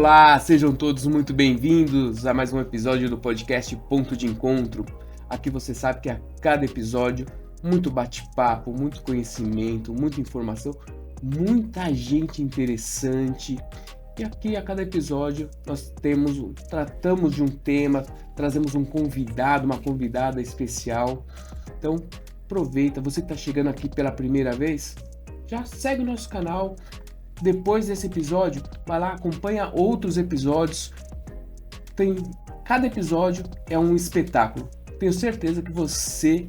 Olá, sejam todos muito bem-vindos a mais um episódio do podcast Ponto de Encontro. Aqui você sabe que a cada episódio, muito bate-papo, muito conhecimento, muita informação, muita gente interessante. E aqui a cada episódio nós tratamos de um tema, trazemos um convidado, uma convidada especial. Então aproveita, você que está chegando aqui pela primeira vez, já segue o nosso canal. Depois desse episódio, vai lá, acompanha outros episódios. Cada episódio é um espetáculo. Tenho certeza que você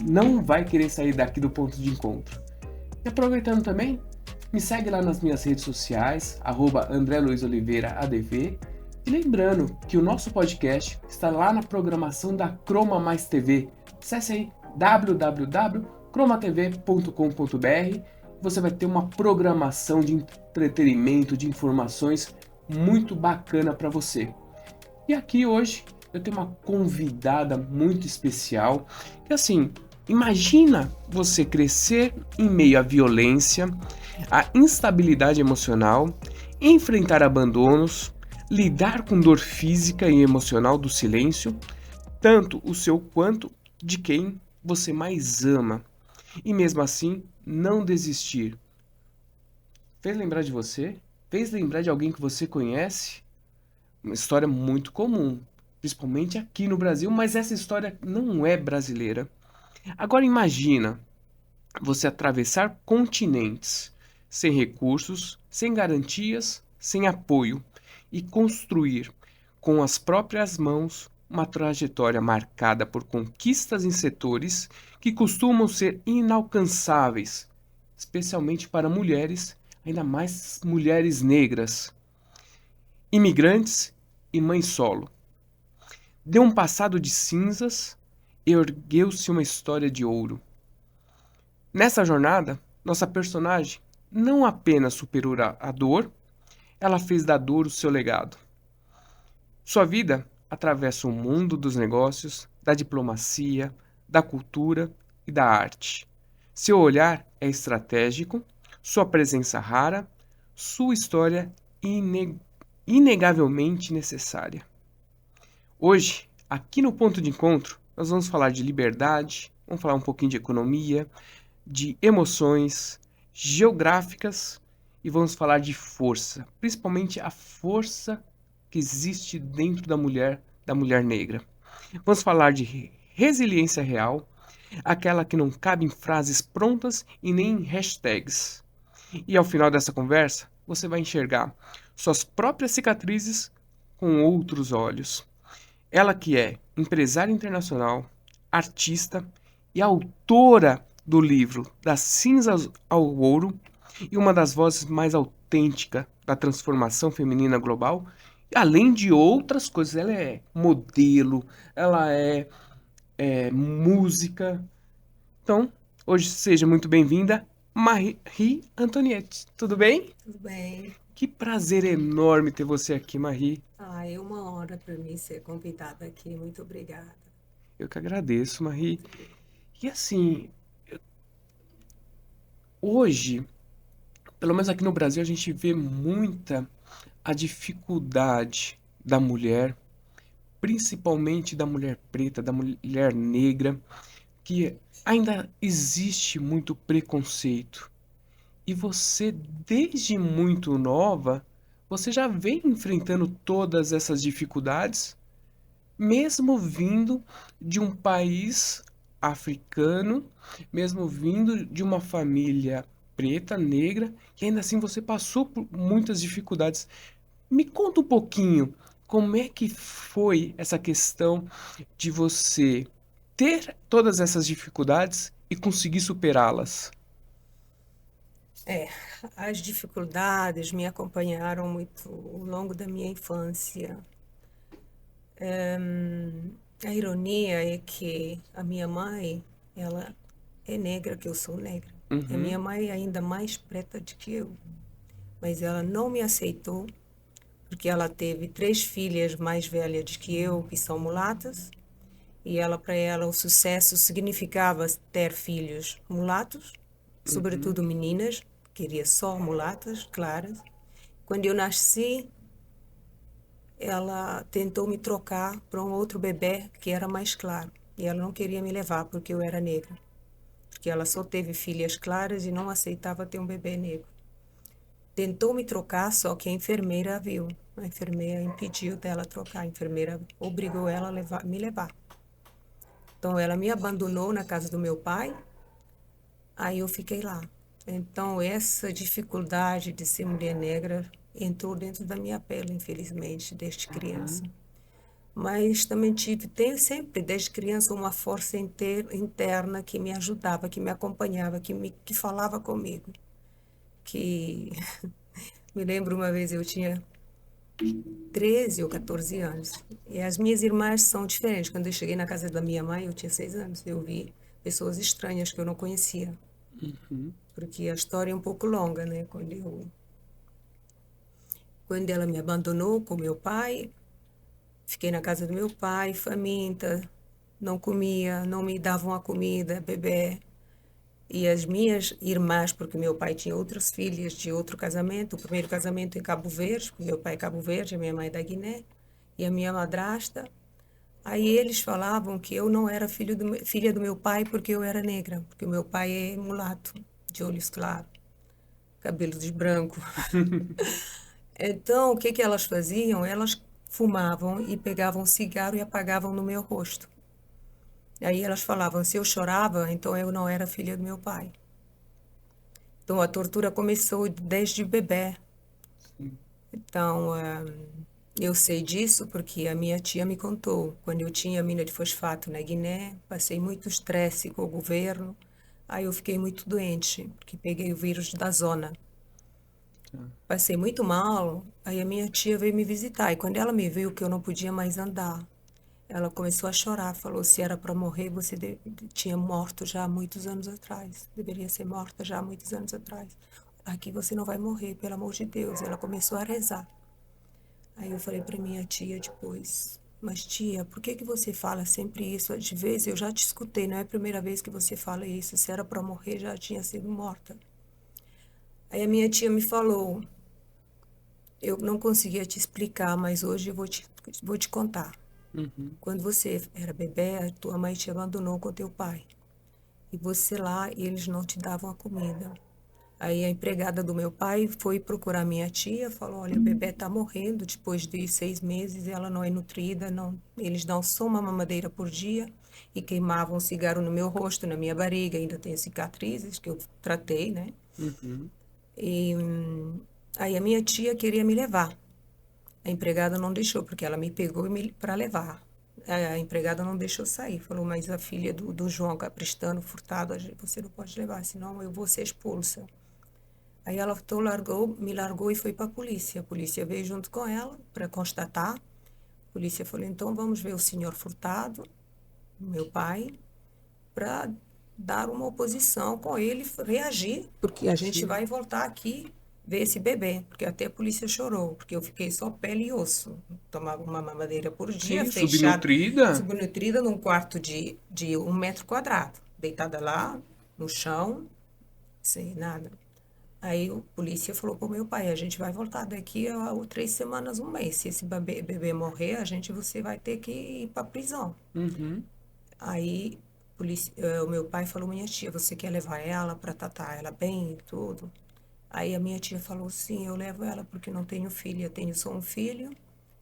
não vai querer sair daqui do ponto de encontro. E aproveitando também, me segue lá nas minhas redes sociais, @AndréLuizOliveiraADV. E lembrando que o nosso podcast está lá na programação da Croma Mais TV. Acesse aí www.cromatv.com.br. Você vai ter uma programação de entretenimento, de informações muito bacana para você. E aqui hoje eu tenho uma convidada muito especial, que assim, imagina você crescer em meio à violência, à instabilidade emocional, enfrentar abandonos, lidar com dor física e emocional do silêncio, tanto o seu quanto de quem você mais ama. E mesmo assim, não desistir. Fez lembrar de você? Fez lembrar de alguém que você conhece? Uma história muito comum, principalmente aqui no Brasil, mas essa história não é brasileira. Agora imagina você atravessar continentes sem recursos, sem garantias, sem apoio e construir com as próprias mãos uma trajetória marcada por conquistas em setores que costumam ser inalcançáveis, especialmente para mulheres, ainda mais mulheres negras, imigrantes e mães solo. Deu um passado de cinzas e ergueu-se uma história de ouro. Nessa jornada, nossa personagem não apenas superou a dor, ela fez da dor o seu legado. Sua vida atravessa o mundo dos negócios, da diplomacia, da cultura e da arte. Seu olhar é estratégico, sua presença rara, sua história inegavelmente necessária. Hoje, aqui no Ponto de Encontro, nós vamos falar de liberdade, vamos falar um pouquinho de economia, de emoções geográficas e vamos falar de força, principalmente a força que existe dentro da mulher negra. Vamos falar de resiliência real, aquela que não cabe em frases prontas e nem em hashtags. E ao final dessa conversa, você vai enxergar suas próprias cicatrizes com outros olhos. Ela que é empresária internacional, artista e autora do livro Das Cinzas ao Ouro e uma das vozes mais autênticas da transformação feminina global. Além de outras coisas, ela é modelo, ela é música. Então, hoje seja muito bem-vinda, Marie Antoinette. Tudo bem? Tudo bem. Que prazer enorme ter você aqui, Marie. É uma honra para mim ser convidada aqui. Muito obrigada. Eu que agradeço, Marie. E assim, hoje, pelo menos aqui no Brasil, a gente vê muita a dificuldade da mulher, principalmente da mulher preta, da mulher negra, que ainda existe muito preconceito. E você, desde muito nova, você já vem enfrentando todas essas dificuldades, mesmo vindo de um país africano, mesmo vindo de uma família preta, negra, e ainda assim você passou por muitas dificuldades. Me conta um pouquinho como é que foi essa questão de você ter todas essas dificuldades e conseguir superá-las. É, as dificuldades me acompanharam muito ao longo da minha infância. A ironia é que a minha mãe, ela é negra, que eu sou negra. A minha Uhum, mãe é ainda mais preta do que eu, mas ela não me aceitou porque ela teve 3 filhas mais velhas que eu, que são mulatas, e ela, para ela, o sucesso significava ter filhos mulatos, uhum, sobretudo meninas, queria só mulatas, claras. Quando eu nasci, ela tentou me trocar para um outro bebê que era mais claro. E ela não queria me levar porque eu era negra. Porque ela só teve filhas claras e não aceitava ter um bebê negro. Tentou me trocar, só que a enfermeira viu. A enfermeira impediu dela trocar. A enfermeira obrigou ela a me levar. Então, ela me abandonou na casa do meu pai. Aí eu fiquei lá. Então, essa dificuldade de ser mulher negra entrou dentro da minha pele, infelizmente, desde criança. Uhum. Mas também tenho sempre, desde criança, uma força interna que me ajudava, que me acompanhava, que falava comigo. Que me lembro uma vez eu tinha 13 ou 14 anos. E as minhas irmãs são diferentes. Quando eu cheguei na casa da minha mãe, eu tinha 6 anos. Eu vi pessoas estranhas que eu não conhecia. Uhum. Porque a história é um pouco longa, né? Quando ela me abandonou com meu pai, fiquei na casa do meu pai, faminta, não comia, não me davam a comida, bebê. E as minhas irmãs, porque meu pai tinha outras filhas de outro casamento, o primeiro casamento em Cabo Verde, porque meu pai é Cabo Verde, a minha mãe é da Guiné, e a minha madrasta. Aí eles falavam que eu não era filha do meu pai porque eu era negra, porque o meu pai é mulato, de olhos claros, cabelos brancos. Então, o que que elas faziam? Elas fumavam e pegavam cigarro e apagavam no meu rosto. Aí elas falavam, se eu chorava, então eu não era filha do meu pai. Então, a tortura começou desde bebê. Sim. Então, eu sei disso porque a minha tia me contou. Quando eu tinha mina de fosfato na Guiné, passei muito estresse com o governo. Aí eu fiquei muito doente, porque peguei o vírus da zona. Tá. Passei muito mal, aí a minha tia veio me visitar. E quando ela me viu que eu não podia mais andar, ela começou a chorar. Falou: se era para morrer, você tinha morto já há muitos anos atrás. Deveria ser morta já há muitos anos atrás. Aqui você não vai morrer, pelo amor de Deus. Ela começou a rezar. Aí eu falei para minha tia depois: mas tia, por que que você fala sempre isso? Às vezes eu já te escutei, não é a primeira vez que você fala isso. Se era para morrer, já tinha sido morta. Aí a minha tia me falou: eu não conseguia te explicar, mas hoje eu vou te contar. Uhum. Quando você era bebê, a tua mãe te abandonou com teu pai. E você lá, e eles não te davam a comida. Aí a empregada do meu pai foi procurar minha tia, falou: olha, o bebê está morrendo depois de 6 meses, ela não é nutrida, não, eles dão só uma mamadeira por dia e queimavam um cigarro no meu rosto, na minha barriga, ainda tem cicatrizes que eu tratei, né? Uhum. E aí a minha tia queria me levar. A empregada não deixou, porque ela me pegou para levar. A empregada não deixou sair. Falou: mas a filha do João Capristano Furtado, você não pode levar, senão eu vou ser expulsa. Aí ela me largou e foi para a polícia. A polícia veio junto com ela para constatar. A polícia falou: então vamos ver o senhor Furtado, meu pai, para dar uma oposição com ele, reagir, porque a gente Sim. vai voltar aqui ver esse bebê, porque até a polícia chorou, porque eu fiquei só pele e osso. Tomava uma mamadeira por dia, Sim, fechada, subnutrida. subnutrida num quarto de 1 metro quadrado, deitada lá no chão, sem nada. Aí a polícia falou para o meu pai: a gente vai voltar daqui a 3 semanas, um mês. Se esse bebê morrer, você vai ter que ir para prisão. Uhum. Aí o meu pai falou: minha tia, você quer levar ela para tratar ela bem e tudo? Aí a minha tia falou: sim, eu levo ela porque não tenho filha, eu tenho só um filho,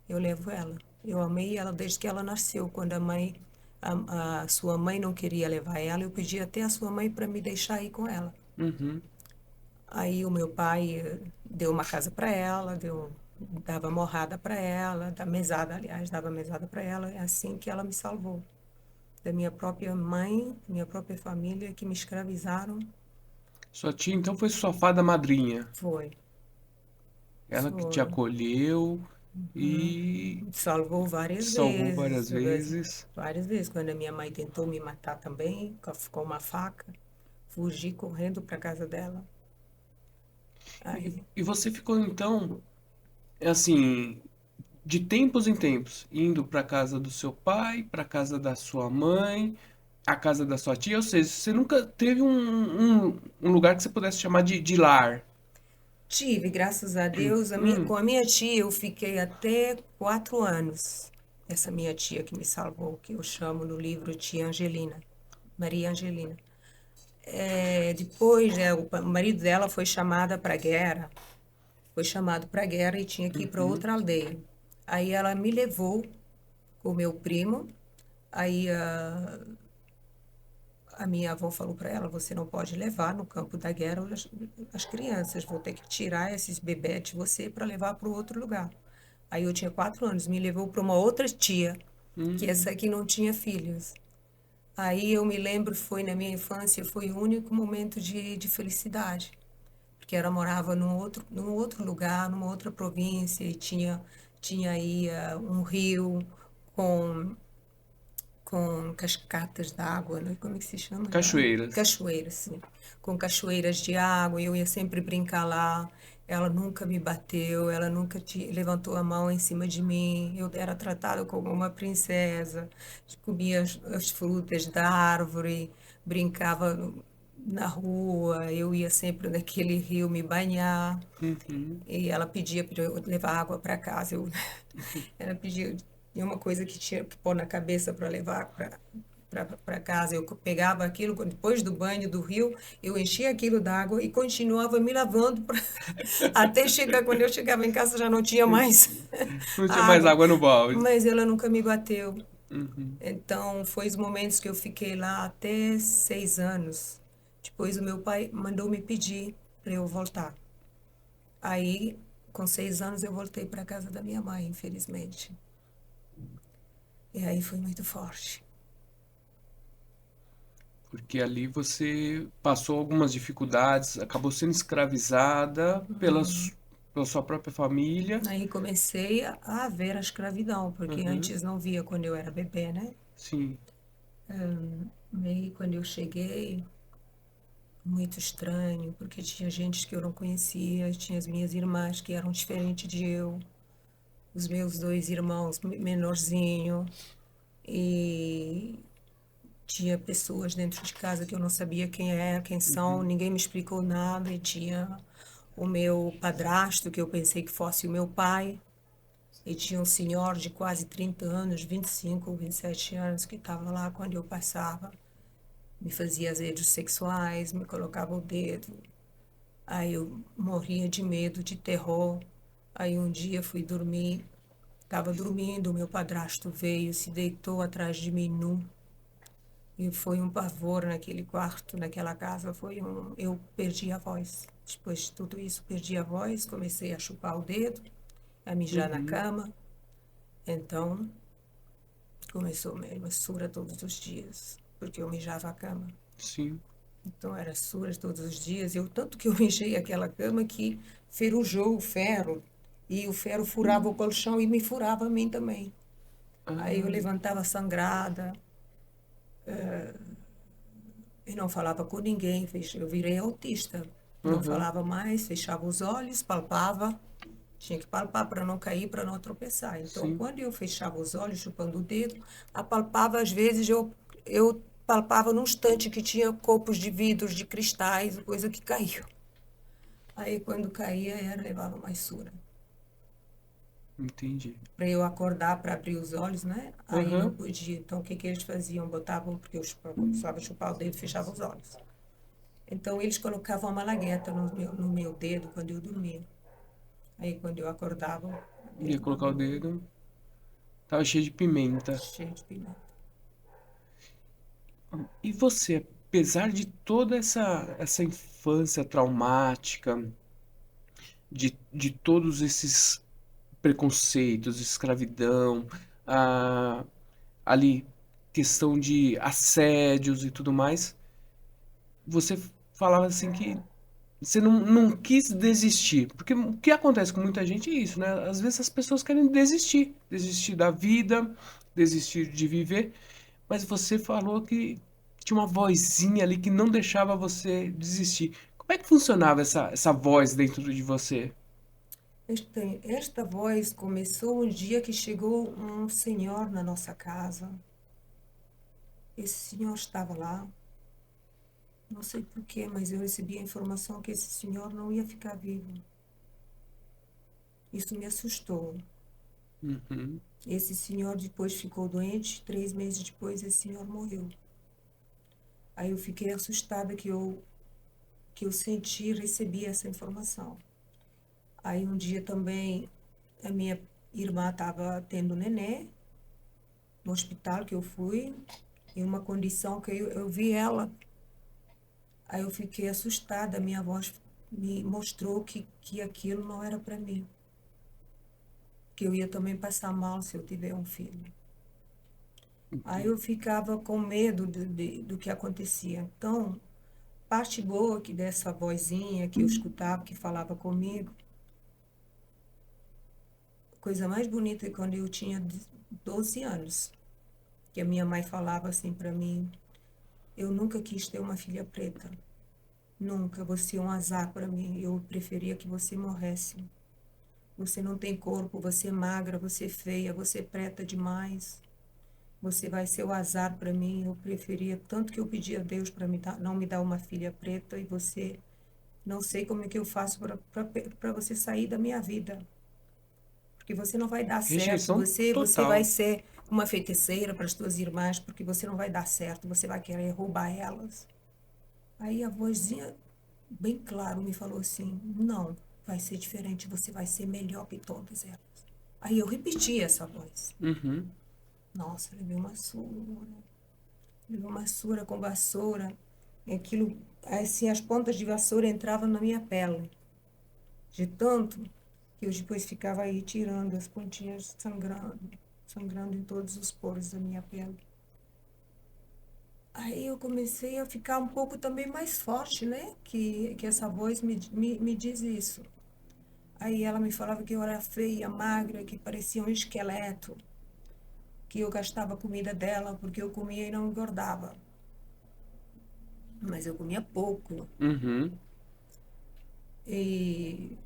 eu levo ela. Eu amei ela desde que ela nasceu. Quando a sua mãe não queria levar ela, eu pedi até a sua mãe para me deixar ir com ela. Uhum. Aí o meu pai deu uma casa para ela, dava morrada para ela, da mesada, aliás, dava mesada para ela. É assim que ela me salvou da minha própria mãe, minha própria família, que me escravizaram. Sua tia, então, foi sua fada madrinha. Foi, Ela que te foi. acolheu Hum. e Salvou te várias salvou vezes, várias vezes. várias vezes. Quando a minha mãe tentou me matar também, com uma faca, fugi correndo para casa dela. Aí, E você ficou, então, assim, de tempos em tempos, indo para casa do seu pai, para casa da sua mãe, a casa da sua tia, ou seja, você nunca teve um lugar que você pudesse chamar de lar. Tive, graças a Deus, Hum, com a minha tia eu fiquei até 4 anos. Essa minha tia que me salvou, que eu chamo no livro Tia Angelina, Maria Angelina. Depois, o marido dela foi chamada para a guerra, foi chamado para a guerra e tinha que ir para uhum, outra aldeia. Aí ela me levou com o meu primo. Aí a minha avó falou para ela: você não pode levar no campo da guerra as crianças, vou ter que tirar esses bebês de você para levar para outro lugar. Aí eu tinha 4 anos, me levou para uma outra tia, que essa hum. aqui não tinha filhos. Aí eu me lembro, foi na minha infância, foi o único momento de felicidade, porque ela morava num outro lugar, numa outra província, e tinha aí um rio com cascatas d'água, né? Como é que se chama? Cachoeiras. Cachoeiras, sim. Com cachoeiras de água, eu ia sempre brincar lá. Ela nunca me bateu, ela nunca levantou a mão em cima de mim. Eu era tratada como uma princesa. Comia as frutas da árvore, brincava na rua. Eu ia sempre naquele rio me banhar. Uhum. E ela pedia para eu levar água para casa. Ela pedia, tinha uma coisa que tinha que pôr na cabeça para levar para casa. Eu pegava aquilo, depois do banho do rio, eu enchia aquilo d'água e continuava me lavando até chegar, quando eu chegava em casa já não tinha mais Não tinha mais água. água no balde. Mas ela nunca me bateu. Uhum. Então, foi os momentos que eu fiquei lá até 6 anos. Depois o meu pai mandou me pedir para eu voltar. Aí, com 6 anos, eu voltei para a casa da minha mãe, infelizmente. E aí foi muito forte. Porque ali você passou algumas dificuldades, acabou sendo escravizada pela sua própria família. Aí comecei a ver a escravidão, porque Uhum. antes não via quando eu era bebê, né? Sim. Aí quando eu cheguei, muito estranho, porque tinha gente que eu não conhecia, tinha as minhas irmãs que eram diferentes de eu, os meus dois irmãos menorzinho, e tinha pessoas dentro de casa que eu não sabia quem é, quem são, Uhum. ninguém me explicou nada, e tinha o meu padrasto, que eu pensei que fosse o meu pai. E tinha um senhor de quase 30 anos, 25, 27 anos, que estava lá quando eu passava. Me fazia assédios sexuais, me colocava o dedo. Aí eu morria de medo, de terror. Aí um dia fui dormir, estava dormindo, o meu padrasto veio, se deitou atrás de mim nu. E foi um pavor naquele quarto, naquela casa. Eu perdi a voz. Depois de tudo isso, perdi a voz, comecei a chupar o dedo, a mijar na Uhum. cama. Então, começou mesmo a sura todos os dias, porque eu mijava a cama. Sim. Então era sura todos os dias. Eu tanto que eu mijei aquela cama que ferrujou o ferro e o ferro furava o colchão e me furava a mim também. Aí eu Ah, levantava sangrada e não falava com ninguém. Eu virei autista. Não uhum. falava mais, fechava os olhos, palpava. Tinha que palpar para não cair, para não tropeçar. Então, Sim. quando eu fechava os olhos, chupando o dedo, apalpava, às vezes eu palpava num estante que tinha copos de vidros, de cristais, coisa que caiu. Aí, quando caía, levava mais sura. Entendi. Para eu acordar, para abrir os olhos, né? Aí não Uhum. podia. Então, o que que eles faziam? Botavam, porque eu começava a chupar o dedo, fechava os olhos. Então, eles colocavam uma malagueta no meu dedo quando eu dormia. Aí, quando eu acordava, o Ia dedo colocar o estava dedo. Tava cheio de pimenta. cheio de pimenta. E você, apesar de toda essa infância traumática, de todos esses preconceitos, escravidão, a, ali questão de assédios e tudo mais, você falava assim que você não quis desistir. Porque o que acontece com muita gente é isso, né? Às vezes as pessoas querem desistir, desistir da vida, desistir de viver, mas você falou que tinha uma vozinha ali que não deixava você desistir. Como é que funcionava essa voz dentro de você? Esta voz começou um dia que chegou um senhor na nossa casa. Esse senhor estava lá, não sei por quê, mas eu recebi a informação que esse senhor não ia ficar vivo. Isso me assustou. Uhum. Esse senhor depois ficou doente, 3 meses depois esse senhor morreu. Aí eu fiquei assustada que eu senti e recebi essa informação. Aí um dia também a minha irmã estava tendo neném no hospital que eu fui, em uma condição que eu vi ela. Aí eu fiquei assustada, minha voz me mostrou que aquilo não era para mim, que eu ia também passar mal se eu tiver um filho. Aí eu ficava com medo do que acontecia. Então, parte boa que dessa vozinha que eu escutava, que falava comigo, a coisa mais bonita é quando eu tinha 12 anos, que a minha mãe falava assim para mim, eu nunca quis ter uma filha preta. Nunca, você é um azar para mim. Eu preferia que você morresse. Você não tem corpo, você é magra, você é feia, você é preta demais. Você vai ser o azar para mim. Eu preferia tanto que eu pedi a Deus para não me dar uma filha preta e você não sei como é que eu faço para você sair da minha vida. Porque você não vai dar certo. Rejeição Você vai total. ser uma feiticeira para as tuas irmãs, porque você não vai dar certo. Você vai querer roubar elas. Aí a vozinha, bem claro, me falou assim: não, vai ser diferente. Você vai ser melhor que todas elas. Aí eu repeti essa voz. Uhum. Nossa, levei uma surra. Levei uma surra com vassoura. E aquilo, assim, as pontas de vassoura entravam na minha pele. De tanto que eu depois ficava aí tirando as pontinhas sangrando, sangrando em todos os poros da minha pele. Aí eu comecei a ficar um pouco também mais forte, né? Que essa voz me diz isso. Aí ela me falava que eu era feia, magra, que parecia um esqueleto, que eu gastava a comida dela porque eu comia e não engordava. Mas eu comia pouco. Uhum. E,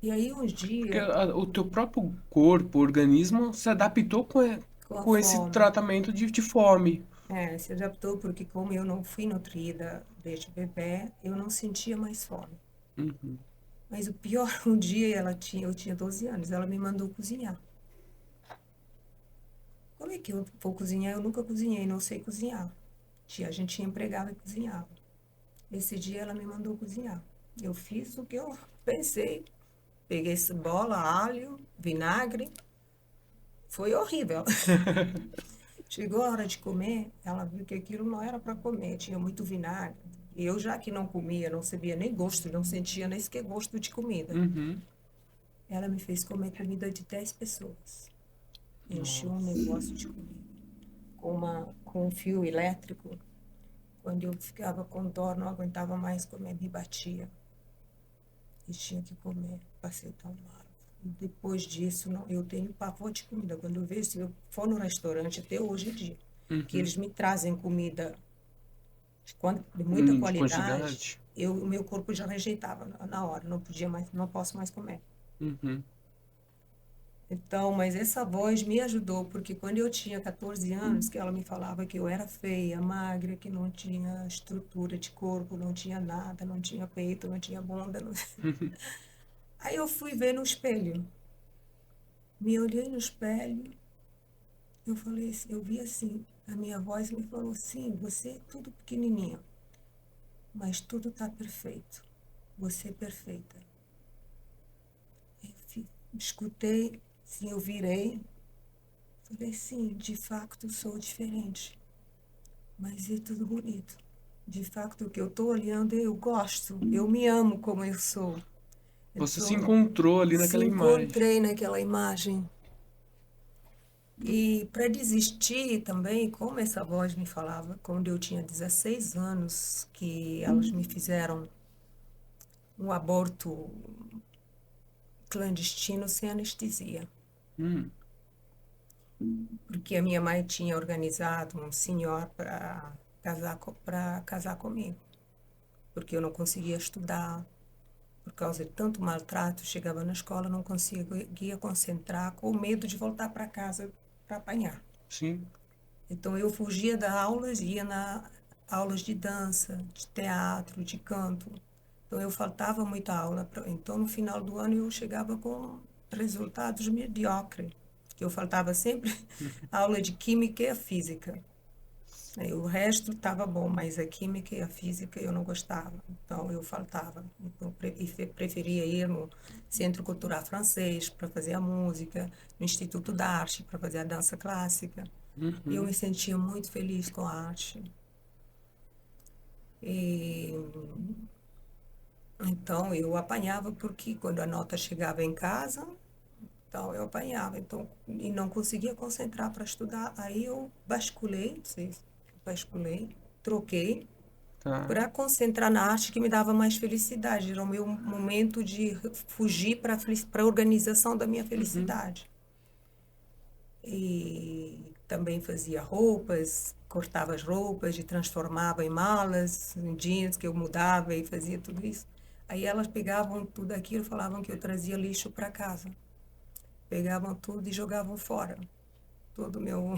e aí uns Porque dias, o teu próprio corpo, o organismo, se adaptou com a com esse fome, tratamento de fome. se adaptou porque como eu não fui nutrida desde bebê, eu não sentia mais fome. Uhum. Mas o pior, um dia eu tinha 12 anos, ela me mandou cozinhar. Como é que eu vou cozinhar? Eu nunca cozinhei, não sei cozinhar. A gente tinha empregada que cozinhava. Esse dia ela me mandou cozinhar. Eu fiz o que eu pensei. Peguei cebola, alho, vinagre. Foi horrível. Chegou a hora de comer, ela viu que aquilo não era para comer, tinha muito vinagre. E eu, já que não comia, não sabia nem gosto, não sentia nem sequer gosto de comida. Uhum. Ela me fez comer comida de 10 pessoas. Encheu um Nossa. negócio de comida. Com um fio elétrico. Quando eu ficava com dor, não aguentava mais comer, me batia. E tinha que comer. Passei tão mal. E depois disso, não, eu tenho pavor de comida. Quando eu vejo, se eu for no restaurante, até hoje em dia, que Uhum. eles me trazem comida de muita De qualidade, quantidade. o meu corpo já rejeitava na hora. Não podia mais, não posso mais comer. Uhum. Então, mas essa voz me ajudou, porque quando eu tinha 14 anos, que ela me falava que eu era feia, magra, que não tinha estrutura de corpo, não tinha nada, não tinha peito, não tinha bunda. Aí eu fui ver no espelho. Me olhei no espelho, eu falei, eu vi assim, a minha voz me falou, sim, você é tudo pequenininho, mas tudo está perfeito. Você é perfeita. Escutei, sim, eu virei, falei, sim, de facto sou diferente, mas é tudo bonito. De facto, o que eu estou olhando, eu gosto, eu me amo como eu sou. Você se Então, encontrou ali se naquela imagem. encontrei naquela imagem. E para desistir também, como essa voz me falava, quando eu tinha 16 anos, que elas me fizeram um aborto clandestino sem anestesia. Hum. Porque a minha mãe tinha organizado um senhor para casar comigo. Porque eu não conseguia estudar, por causa de tanto maltrato, chegava na escola, não conseguia concentrar, com medo de voltar para casa para apanhar. Sim. Então eu fugia das aulas, ia na aulas de dança, de teatro, de canto, Então eu faltava muita aula. Então no final do ano eu chegava com resultados mediocres. Que eu faltava sempre a aula de química e a física. O resto estava bom, mas a química e a física eu não gostava, então eu faltava. Então, preferia ir no Centro Cultural Francês para fazer a música, no Instituto da Arte para fazer a dança clássica. E eu Uhum. me sentia muito feliz com a arte. E então eu apanhava porque quando a nota chegava em casa, então eu apanhava, então e não conseguia concentrar para estudar. Aí eu basculei, não sei, basculei, troquei Tá. para concentrar na arte que me dava mais felicidade. Era o meu momento de fugir para a organização da minha Uhum. felicidade. E também fazia roupas, cortava as roupas e transformava em malas, em jeans que eu mudava e fazia tudo isso. Aí elas pegavam tudo aquilo e falavam que eu trazia lixo para casa. Pegavam tudo e jogavam fora. Todo o meu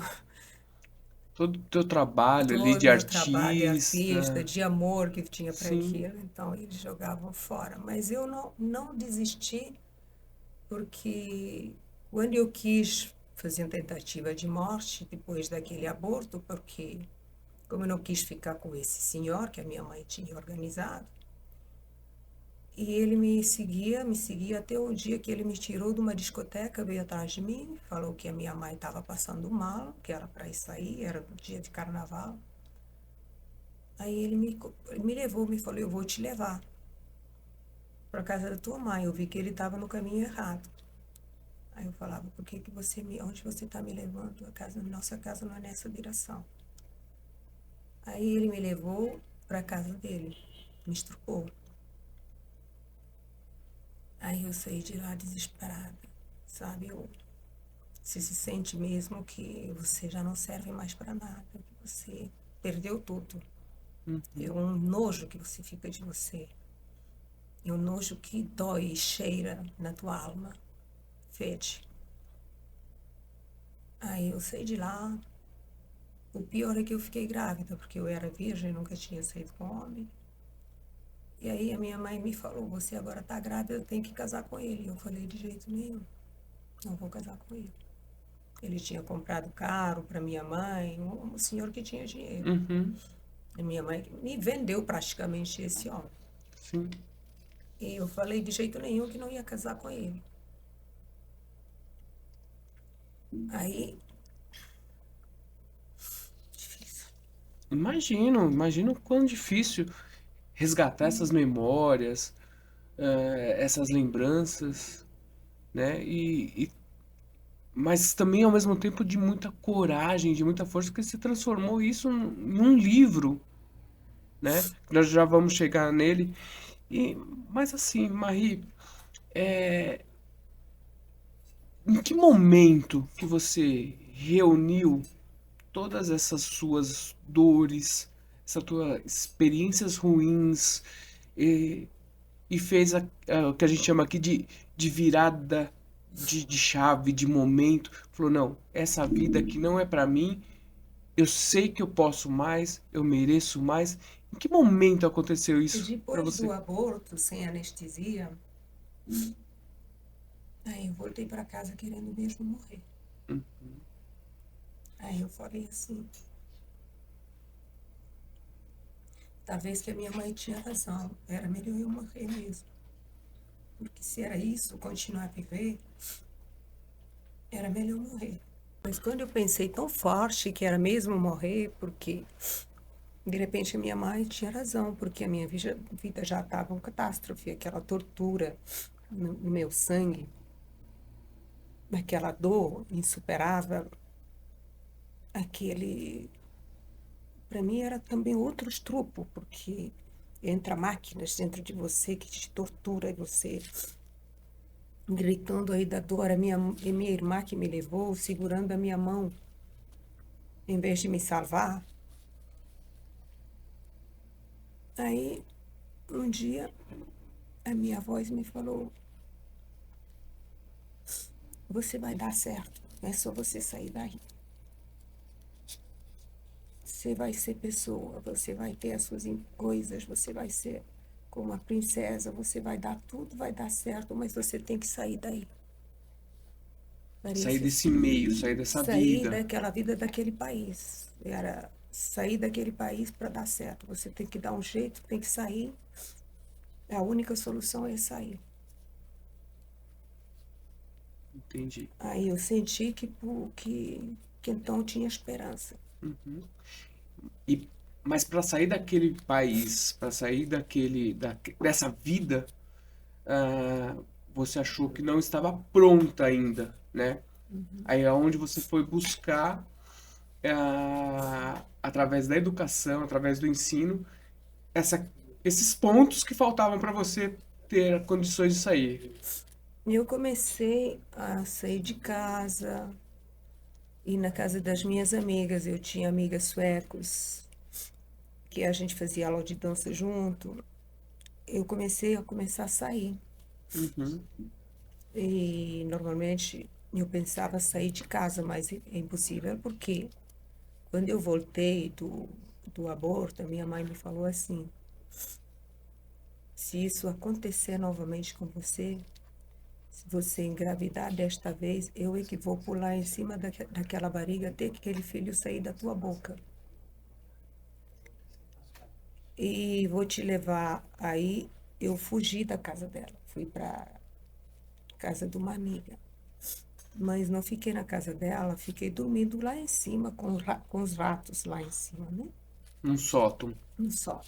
Todo o teu trabalho ali todo de meu trabalho de artista, artista. de amor que tinha para Sim. aquilo, então eles jogavam fora. Mas eu não desisti, porque quando eu quis fazer uma tentativa de morte depois daquele aborto, porque como eu não quis ficar com esse senhor que a minha mãe tinha organizado, e ele me seguia até o dia que ele me tirou de uma discoteca, veio atrás de mim, falou que a minha mãe estava passando mal, que era para ir sair, era no dia de carnaval. Aí ele me levou, me falou, eu vou te levar para casa da tua mãe. Eu vi que ele estava no caminho errado. Aí eu falava, por que que onde você está me levando? Nossa casa não é nessa direção. Aí ele me levou para a casa dele, me estrupou. Aí eu saí de lá desesperada, sabe? Você se sente mesmo que você já não serve mais para nada, que você perdeu tudo. É Uhum. um nojo que você fica de você. É um nojo que dói e cheira na tua alma. Fede. Aí eu saí de lá. O pior é que eu fiquei grávida, porque eu era virgem, nunca tinha saído com homem. E aí a minha mãe me falou, você agora tá grávida, tem que casar com ele. Eu falei, de jeito nenhum, não vou casar com ele. Ele tinha comprado carro para minha mãe, um senhor que tinha dinheiro. Uhum. A minha mãe me vendeu praticamente esse homem. Sim. E eu falei de jeito nenhum que não ia casar com ele. Aí, difícil. Imagino o quão difícil resgatar essas memórias, essas lembranças, né? Mas também ao mesmo tempo de muita coragem, de muita força, porque você transformou isso em um livro, né? Nós já vamos chegar nele. E, mas assim, Marie, em que momento que você reuniu todas essas suas dores, essas tuas experiências ruins e fez o que a gente chama aqui de virada de chave, de momento? Falou, não, essa vida aqui não é pra mim, eu sei que eu posso mais, eu mereço mais. Em que momento aconteceu isso pra Depois do você? aborto, sem anestesia, aí eu voltei para casa querendo mesmo morrer. Aí eu falei assim, talvez que a minha mãe tinha razão, era melhor eu morrer mesmo. Porque se era isso, continuar a viver, era melhor morrer. Mas quando eu pensei tão forte que era mesmo morrer, porque de repente a minha mãe tinha razão, porque a minha vida já estava uma catástrofe, aquela tortura no meu sangue, aquela dor insuperável, aquele. Para mim era também outro estrupo, porque entra máquinas dentro de você que te tortura e você gritando aí da dor. A minha irmã que me levou, segurando a minha mão, em vez de me salvar. Aí, um dia, a minha voz me falou: você vai dar certo, é só você sair daí. Você vai ser pessoa, você vai ter as suas coisas, você vai ser como a princesa, você vai dar tudo, vai dar certo, mas você tem que sair daí. Sair Parece desse meio, sair dessa sair vida. daquela vida daquele país. Era sair daquele país para dar certo. Você tem que dar um jeito, tem que sair. A única solução é sair. Entendi. Aí eu senti que então tinha esperança. E, mas para sair daquele país, para sair dessa vida, ah, você achou que não estava pronta ainda, né? Aí é onde você foi buscar, através da educação, através do ensino, esses pontos que faltavam para você ter condições de sair. E eu comecei a sair de casa, ir na casa das minhas amigas. Eu tinha amigas suecos, que a gente fazia aula de dança junto. Eu comecei a começar a sair. Uhum, E normalmente eu pensava sair de casa, mas é impossível, porque quando eu voltei do aborto, a minha mãe me falou assim: se isso acontecer novamente com você, se você engravidar desta vez, eu é que vou pular em cima daquela barriga até que aquele filho sair da tua boca. E vou te levar. Aí eu fugi da casa dela, fui para casa de uma amiga. Mas não fiquei na casa dela, fiquei dormindo lá em cima, com os ratos lá em cima, né? um sótão. No sol.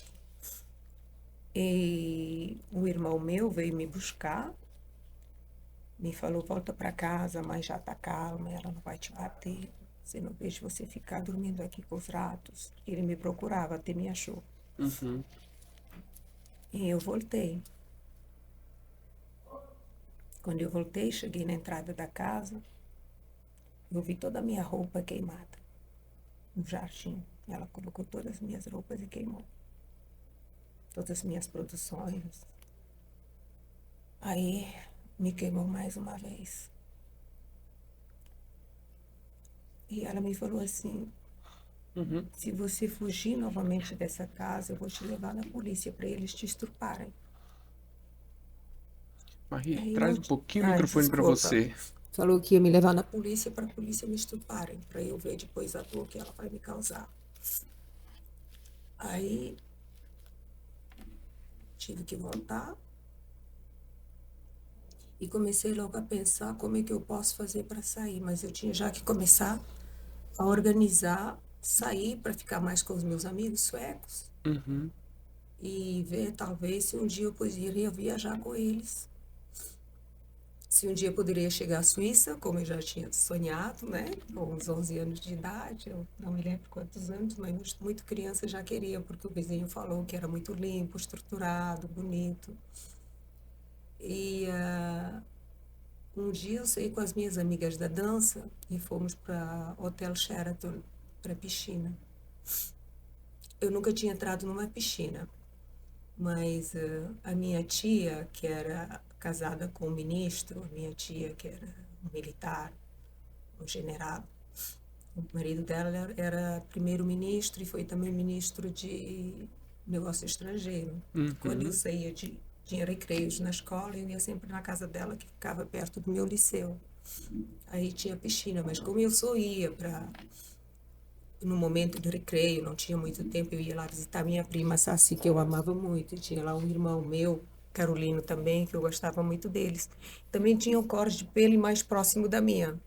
E o irmão meu veio me buscar, me falou: volta para casa, mas já tá calma, ela não vai te bater. Você não deixa você ficar dormindo aqui com os ratos. Ele me procurava, até me achou. Uhum. E eu voltei. Quando eu voltei, cheguei na entrada da casa, eu vi toda a minha roupa queimada no jardim. Ela colocou todas as minhas roupas e queimou. Todas as minhas produções. Aí me queimou mais uma vez. E ela me falou assim: Uhum. se você fugir novamente dessa casa, eu vou te levar na polícia para eles te estruparem. Maria, Aí traz não. um pouquinho o Ai, microfone para desculpa. você. Falou que ia me levar na polícia para a polícia me estuparem, para eu ver depois a dor que ela vai me causar. Aí tive que voltar e comecei logo a pensar como é que eu posso fazer para sair, mas eu tinha já que começar a organizar, sair para ficar mais com os meus amigos suecos Uhum. e ver talvez se um dia eu poderia viajar com eles. Se um dia eu poderia chegar à Suíça, como eu já tinha sonhado, né? Com uns 11 anos de idade, eu não me lembro quantos anos, mas muito criança já queria, porque o vizinho falou que era muito limpo, estruturado, bonito. E um dia eu saí com as minhas amigas da dança e fomos para Hotel Sheraton, para piscina. Eu nunca tinha entrado numa piscina, mas a minha tia, que era casada com um ministro, a minha tia, que era um militar, um general, o marido dela era primeiro-ministro e foi também ministro de negócio estrangeiro. Quando eu Uhum. saía tinha recreios na escola, eu ia sempre na casa dela, que ficava perto do meu liceu. Aí tinha piscina, mas como eu só ia para no momento do recreio, não tinha muito tempo, eu ia lá visitar minha prima Saci, que eu amava muito. E tinha lá um irmão meu, Carolino também, que eu gostava muito deles. Também tinham cores de pele mais próximo da minha.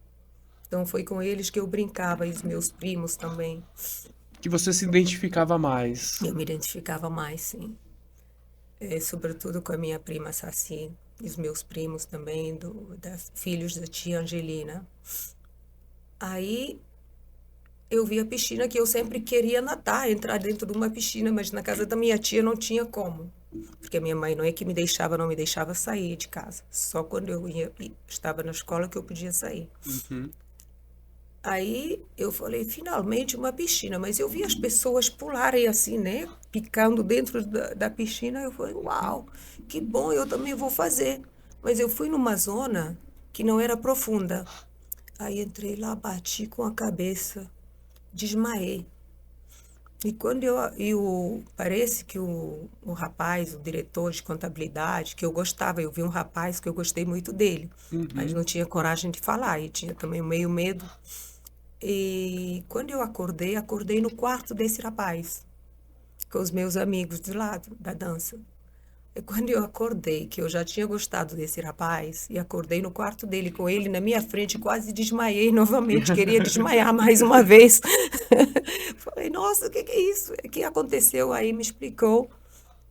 Então foi com eles que eu brincava, e os meus primos também. Que você se identificava mais. Eu me identificava mais, sim. Sobretudo com a minha prima Saci, e os meus primos também, filhos da tia Angelina. Aí eu vi a piscina que eu sempre queria nadar, entrar dentro de uma piscina, mas na casa da minha tia não tinha como. Porque a minha mãe não é que me deixava, não me deixava sair de casa. Só quando eu estava na escola que eu podia sair. Uhum. Aí eu falei, finalmente uma piscina, mas eu vi as pessoas pularem assim, né? Picando dentro da piscina. Eu falei, uau, que bom, eu também vou fazer. Mas eu fui numa zona que não era profunda. Aí entrei lá, bati com a cabeça, desmaiei. E quando parece que o rapaz, o diretor de contabilidade, que eu gostava, eu vi um rapaz que eu gostei muito dele, mas não Uhum. tinha coragem de falar e tinha também meio medo. E quando eu acordei, acordei no quarto desse rapaz, com os meus amigos de lado da dança. E quando eu acordei, que eu já tinha gostado desse rapaz, e acordei no quarto dele com ele na minha frente, quase desmaiei novamente, queria desmaiar mais uma vez. Falei, nossa, o que que é isso? O que aconteceu? Aí me explicou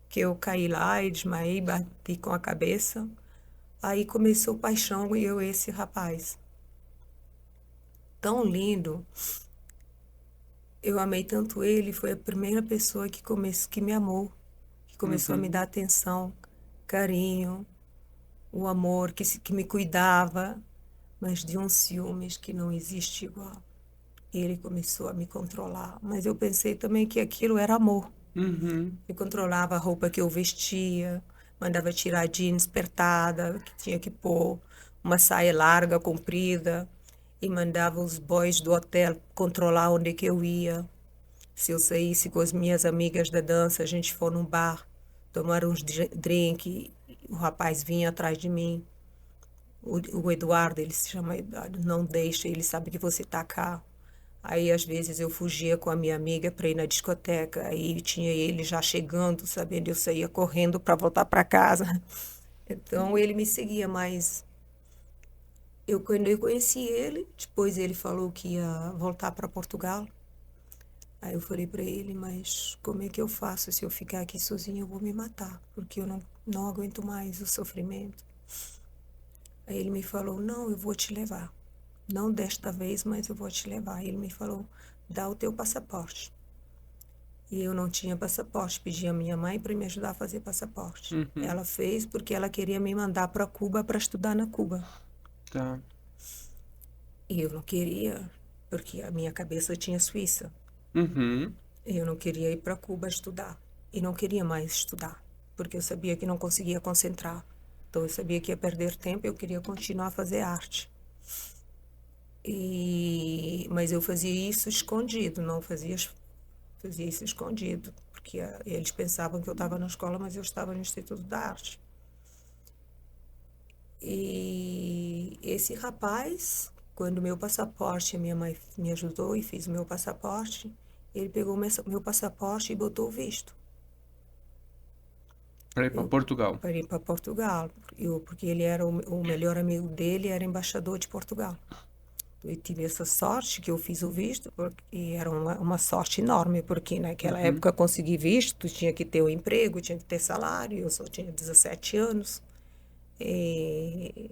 que eu caí lá e desmaiei, bati com a cabeça. Aí começou paixão e eu esse rapaz. Tão lindo. Eu amei tanto ele, foi a primeira pessoa que me amou, que começou a me dar Uhum. atenção, carinho, o amor, que me cuidava, mas de um ciúmes que não existe igual. Ele começou a me controlar, mas eu pensei também que aquilo era amor. Uhum. Me controlava a roupa que eu vestia, mandava tirar jeans apertada, que tinha que pôr uma saia larga, comprida, e mandava os boys do hotel controlar onde que eu ia. Se eu saísse com as minhas amigas da dança, a gente for num bar, tomar uns drink, o rapaz vinha atrás de mim. O Eduardo, ele se chama Eduardo, não deixa, ele sabe que você tá cá. Aí, às vezes, eu fugia com a minha amiga para ir na discoteca. Aí tinha ele já chegando, sabendo, eu saía correndo para voltar para casa. Então, ele me seguia, mas quando eu conheci ele, depois ele falou que ia voltar para Portugal. Aí eu falei para ele, mas como é que eu faço? Se eu ficar aqui sozinha, eu vou me matar, porque eu não aguento mais o sofrimento. Aí ele me falou, não, eu vou te levar. Não desta vez, mas eu vou te levar. Ele me falou, dá o teu passaporte. E eu não tinha passaporte, pedi a minha mãe para me ajudar a fazer passaporte. Uhum. Ela fez porque ela queria me mandar para Cuba para estudar na Cuba. Tá. E eu não queria, porque a minha cabeça tinha Suíça. Uhum. E eu não queria ir para Cuba estudar. E não queria mais estudar, porque eu sabia que não conseguia concentrar. Então eu sabia que ia perder tempo, eu queria continuar a fazer arte. Mas eu fazia isso escondido, não fazia isso escondido, porque eles pensavam que eu estava na escola, mas eu estava no Instituto da Arte. E esse rapaz, quando meu passaporte, a minha mãe me ajudou e fiz o meu passaporte, ele pegou meu passaporte e botou o visto. Pra ir pra Eu, Portugal. para ir para Portugal, porque ele era o melhor amigo dele, era embaixador de Portugal. Eu tive essa sorte que eu fiz o visto, e era uma sorte enorme, porque naquela Uhum. época conseguir visto, tinha que ter um emprego, tinha que ter salário, eu só tinha 17 anos. E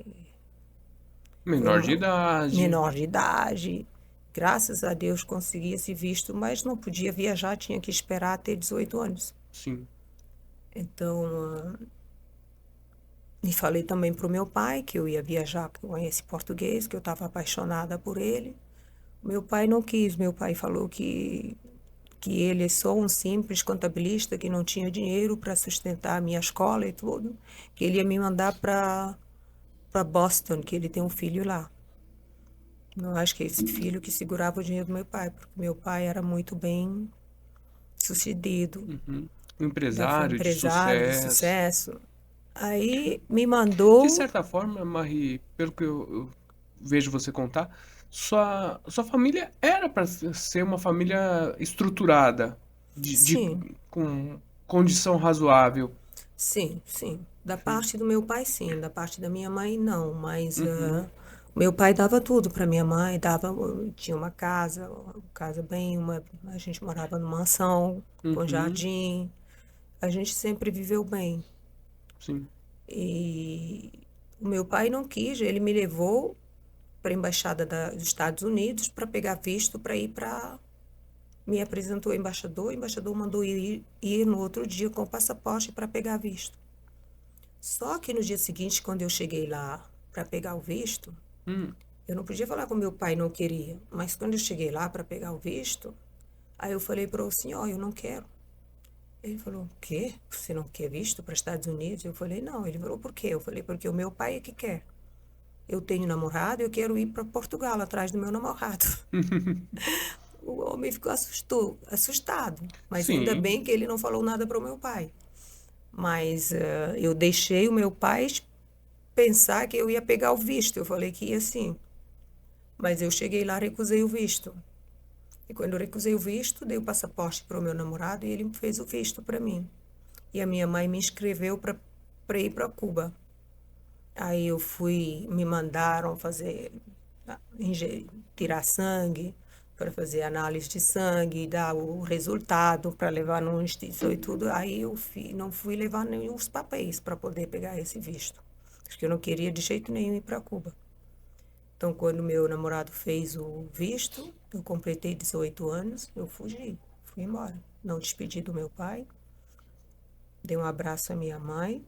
foi Menor de uma idade. menor de idade. Graças a Deus consegui esse visto, mas não podia viajar, tinha que esperar ter 18 anos. Sim. Então, e falei também para o meu pai que eu ia viajar com esse português, que eu estava apaixonada por ele. Meu pai não quis, meu pai falou que ele é só um simples contabilista que não tinha dinheiro para sustentar a minha escola e tudo, que ele ia me mandar para Boston, que ele tem um filho lá. Eu acho que é esse filho que segurava o dinheiro do meu pai, porque meu pai era muito bem sucedido, Uhum. Um foi empresário de empresário de sucesso. sucesso. Aí me De mandou, certa forma, Marie, pelo que eu vejo você contar, sua família era para ser uma família estruturada, sim, com condição razoável. sim, sim. Da Sim. parte do meu pai, sim. Da parte da minha mãe, não. Mas Uhum. meu pai dava tudo para minha mãe. Tinha uma casa bem, a gente morava numa mansão com Uhum. jardim. A gente sempre viveu bem. Sim. E o meu pai não quis, ele me levou para a embaixada dos Estados Unidos para pegar visto para ir para. Me apresentou o embaixador mandou ir no outro dia com o passaporte para pegar visto. Só que no dia seguinte, quando eu cheguei lá para pegar o visto, Hum. eu não podia falar com meu pai, não queria. Mas quando eu cheguei lá para pegar o visto, aí eu falei para o senhor, eu não quero. Ele falou, o quê? Você não quer visto para os Estados Unidos? Eu falei, não. Ele falou, por quê? Eu falei, porque o meu pai é que quer. Eu tenho namorado, eu quero ir para Portugal atrás do meu namorado. o homem ficou assustado. Mas ainda Sim, bem que ele não falou nada para o meu pai. Mas eu deixei o meu pai pensar que eu ia pegar o visto. Eu falei que ia sim. Mas eu cheguei lá, recusei o visto. E quando eu recusei o visto, dei o passaporte para o meu namorado e ele fez o visto para mim. E a minha mãe me inscreveu para ir para Cuba. Aí eu fui, me mandaram fazer, tirar sangue, para fazer análise de sangue, dar o resultado para levar no instituto e tudo. Aí eu não fui levar nenhum os papéis para poder pegar esse visto. Porque eu não queria de jeito nenhum ir para Cuba. Então, quando meu namorado fez o visto, eu completei 18 anos, eu fugi, fui embora. Não despedi do meu pai, dei um abraço à minha mãe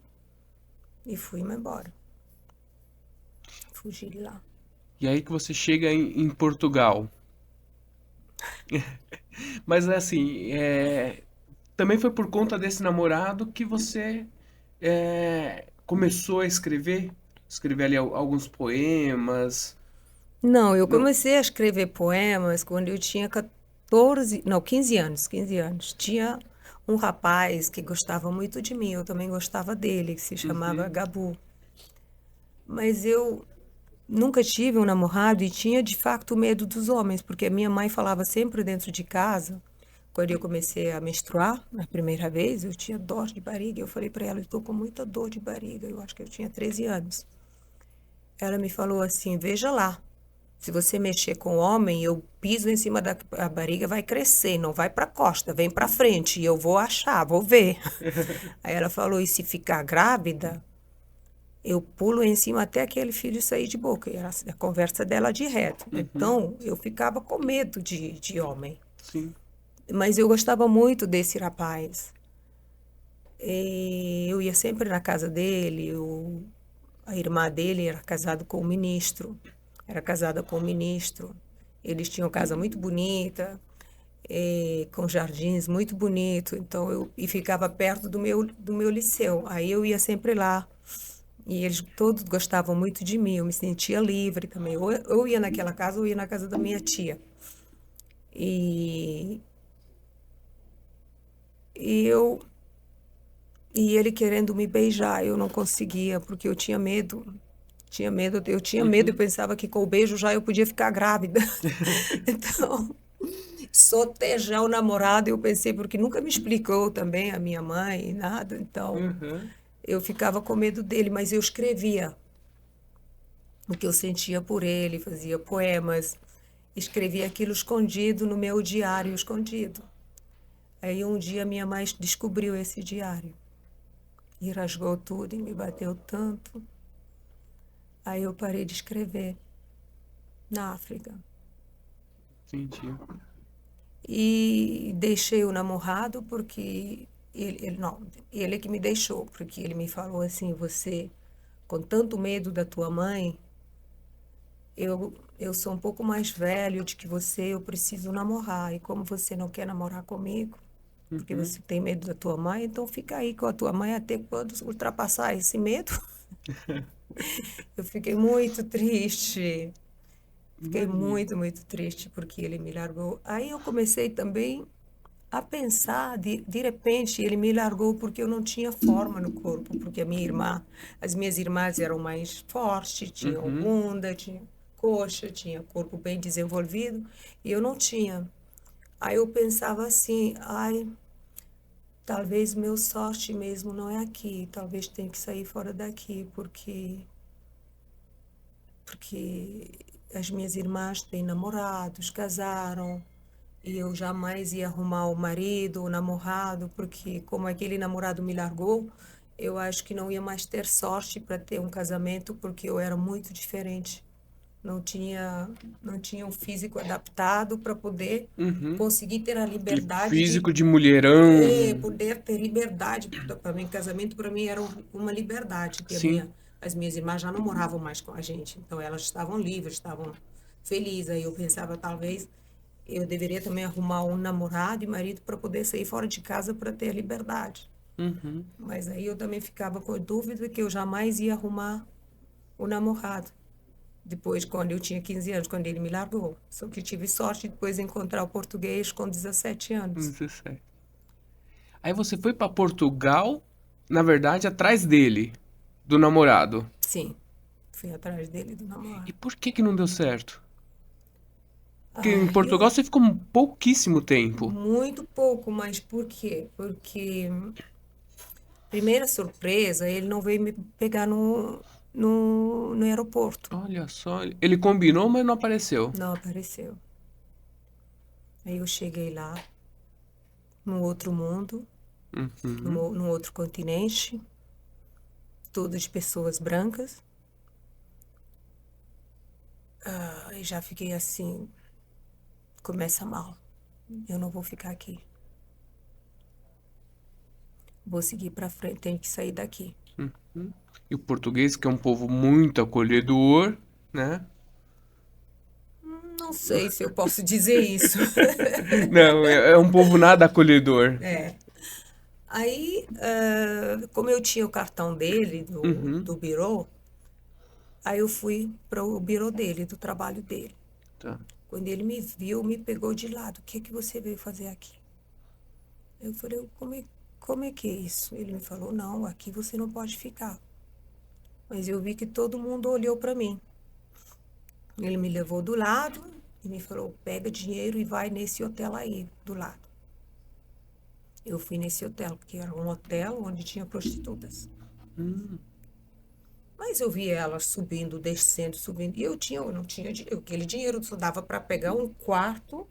e fui-me embora. Fugi de lá. e aí que você chega em Portugal. Mas assim, também foi por conta desse namorado que você começou a escrever ali alguns poemas. Não, eu Não. comecei a escrever poemas quando eu tinha 14, não, 15 anos, 15 anos. Tinha um rapaz que gostava muito de mim, eu também gostava dele, que se chamava Uhum, Gabu. Mas eu nunca tive um namorado e tinha de fato medo dos homens, porque a minha mãe falava sempre dentro de casa. Quando eu comecei a menstruar, na primeira vez, eu tinha dor de barriga. Eu falei para ela, eu estou com muita dor de barriga. Eu acho que eu tinha 13 anos. Ela me falou assim, veja lá, se você mexer com o homem, eu piso em cima da a barriga, vai crescer, não vai para a costa, vem para frente, e eu vou achar, vou ver. Aí ela falou, e se ficar grávida, eu pulo em cima até aquele filho sair de boca. E era a conversa dela de reto. uhum, Então, eu ficava com medo de homem. sim. Mas eu gostava muito desse rapaz. E eu ia sempre na casa dele. A irmã dele era casada com um ministro. Era casada com um ministro. Eles tinham casa muito bonita, com jardins muito bonitos. Então, e ficava perto do meu liceu. Aí eu ia sempre lá. E eles todos gostavam muito de mim, eu me sentia livre também. Ou eu ia naquela casa ou ia na casa da minha tia. E, e eu e ele querendo me beijar, eu não conseguia porque eu tinha medo. Eu tinha medo e Uhum. pensava que com o beijo já eu podia ficar grávida. Então, sotejar o namorado, eu pensei, porque nunca me explicou também a minha mãe, nada. Então, Uhum. eu ficava com medo dele, mas eu escrevia o que eu sentia por ele, fazia poemas, escrevia aquilo escondido no meu diário escondido. Aí um dia minha mãe descobriu esse diário e rasgou tudo e me bateu tanto. Aí eu parei de escrever na África. Entendi. E deixei o namorado porque não, ele é que me deixou, porque ele me falou assim, você com tanto medo da tua mãe, eu sou um pouco mais velho de que você, eu preciso namorar. E como você não quer namorar comigo, porque Uhum. você tem medo da tua mãe, então fica aí com a tua mãe até quando ultrapassar esse medo. Eu fiquei muito triste. Fiquei Imagino. muito, muito triste porque ele me largou. Aí eu comecei também a pensar, de repente, ele me largou porque eu não tinha forma no corpo, porque as minhas irmãs eram mais fortes, tinham Uhum. bunda, tinham coxa, tinham corpo bem desenvolvido, e eu não tinha. Aí eu pensava assim, ai, talvez meu sorte mesmo não é aqui, talvez tenha que sair fora daqui, porque as minhas irmãs têm namorados, casaram, e eu jamais ia arrumar o marido, o namorado, porque como aquele namorado me largou, eu acho que não ia mais ter sorte para ter um casamento, porque eu era muito diferente. Não tinha, não tinha um físico adaptado para poder Uhum. conseguir ter a Aquele liberdade de físico de mulherão. poder ter liberdade. Para mim, casamento para mim era uma liberdade, que Sim. as minhas irmãs já não moravam mais com a gente, então elas estavam livres, estavam felizes. Aí eu pensava, talvez eu deveria também arrumar um namorado e marido para poder sair fora de casa para ter liberdade. Uhum. Mas aí eu também ficava com a dúvida que eu jamais ia arrumar o namorado. Depois, quando eu tinha 15 anos, quando ele me largou. Só que tive sorte de depois encontrar o português com 17 anos. 17. Aí você foi pra Portugal, na verdade, atrás dele, do namorado. Sim, fui atrás dele do E namorado. por que que não deu certo? Porque em Ah, Portugal você ficou pouquíssimo tempo. muito pouco, mas por quê? Porque, primeira surpresa, ele não veio me pegar no aeroporto. Olha só, ele combinou, mas não apareceu. Não apareceu. Aí eu cheguei lá, num outro mundo, Uhum. num outro continente, tudo de pessoas brancas. Aí já fiquei assim, começa mal. Eu não vou ficar aqui. Vou seguir pra frente, tenho que sair daqui. E o português, que é um povo muito acolhedor, né? Não sei se eu posso dizer isso. Não, é um povo nada acolhedor. É. Aí, como eu tinha o cartão dele, Uhum. do birô, aí eu fui para o birô dele, do trabalho dele. Tá. Quando ele me viu, me pegou de lado. O que que você veio fazer aqui? Eu falei, como é que é isso? Ele me falou, não, aqui você não pode ficar. Mas eu vi que todo mundo olhou para mim. Ele me levou do lado e me falou, pega dinheiro e vai nesse hotel aí, do lado. Eu fui nesse hotel, porque era um hotel onde tinha prostitutas. Mas eu vi elas subindo, descendo, subindo. E eu não tinha dinheiro. Aquele dinheiro só dava para pegar um quarto.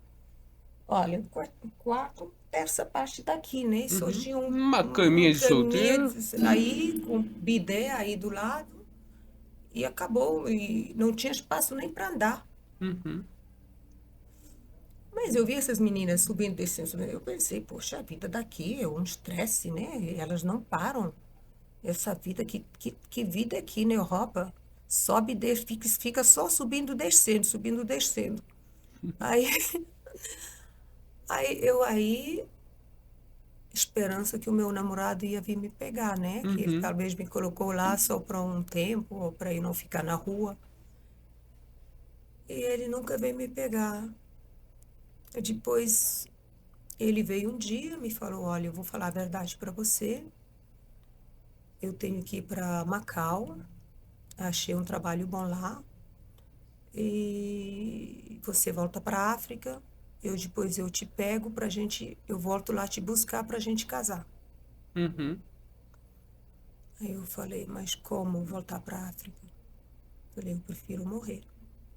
Olha, um quarto dessa parte daqui, né? Só Uhum. tinha Uma uma caminha de caminha solteiro. aí, com bidé aí do lado. E acabou. E não tinha espaço nem para andar. Uhum. Mas eu vi essas meninas subindo, descendo, subindo. Eu pensei, poxa, a vida daqui é um estresse, né? Elas não param. Essa vida, que vida aqui na Europa? Sobe e desce, fica só subindo, descendo, subindo, descendo. Aí, aí, esperança que o meu namorado ia vir me pegar, né? Que ele Uhum. talvez me colocou lá só para um tempo, ou para eu não ficar na rua. E ele nunca veio me pegar. Depois, ele veio um dia, me falou, olha, eu vou falar a verdade para você. Eu tenho que ir para Macau. Achei um trabalho bom lá. E você volta para a África, depois eu te pego pra gente, eu volto lá te buscar pra gente casar. Uhum. Aí eu falei, mas como voltar para a África? Falei, eu prefiro morrer.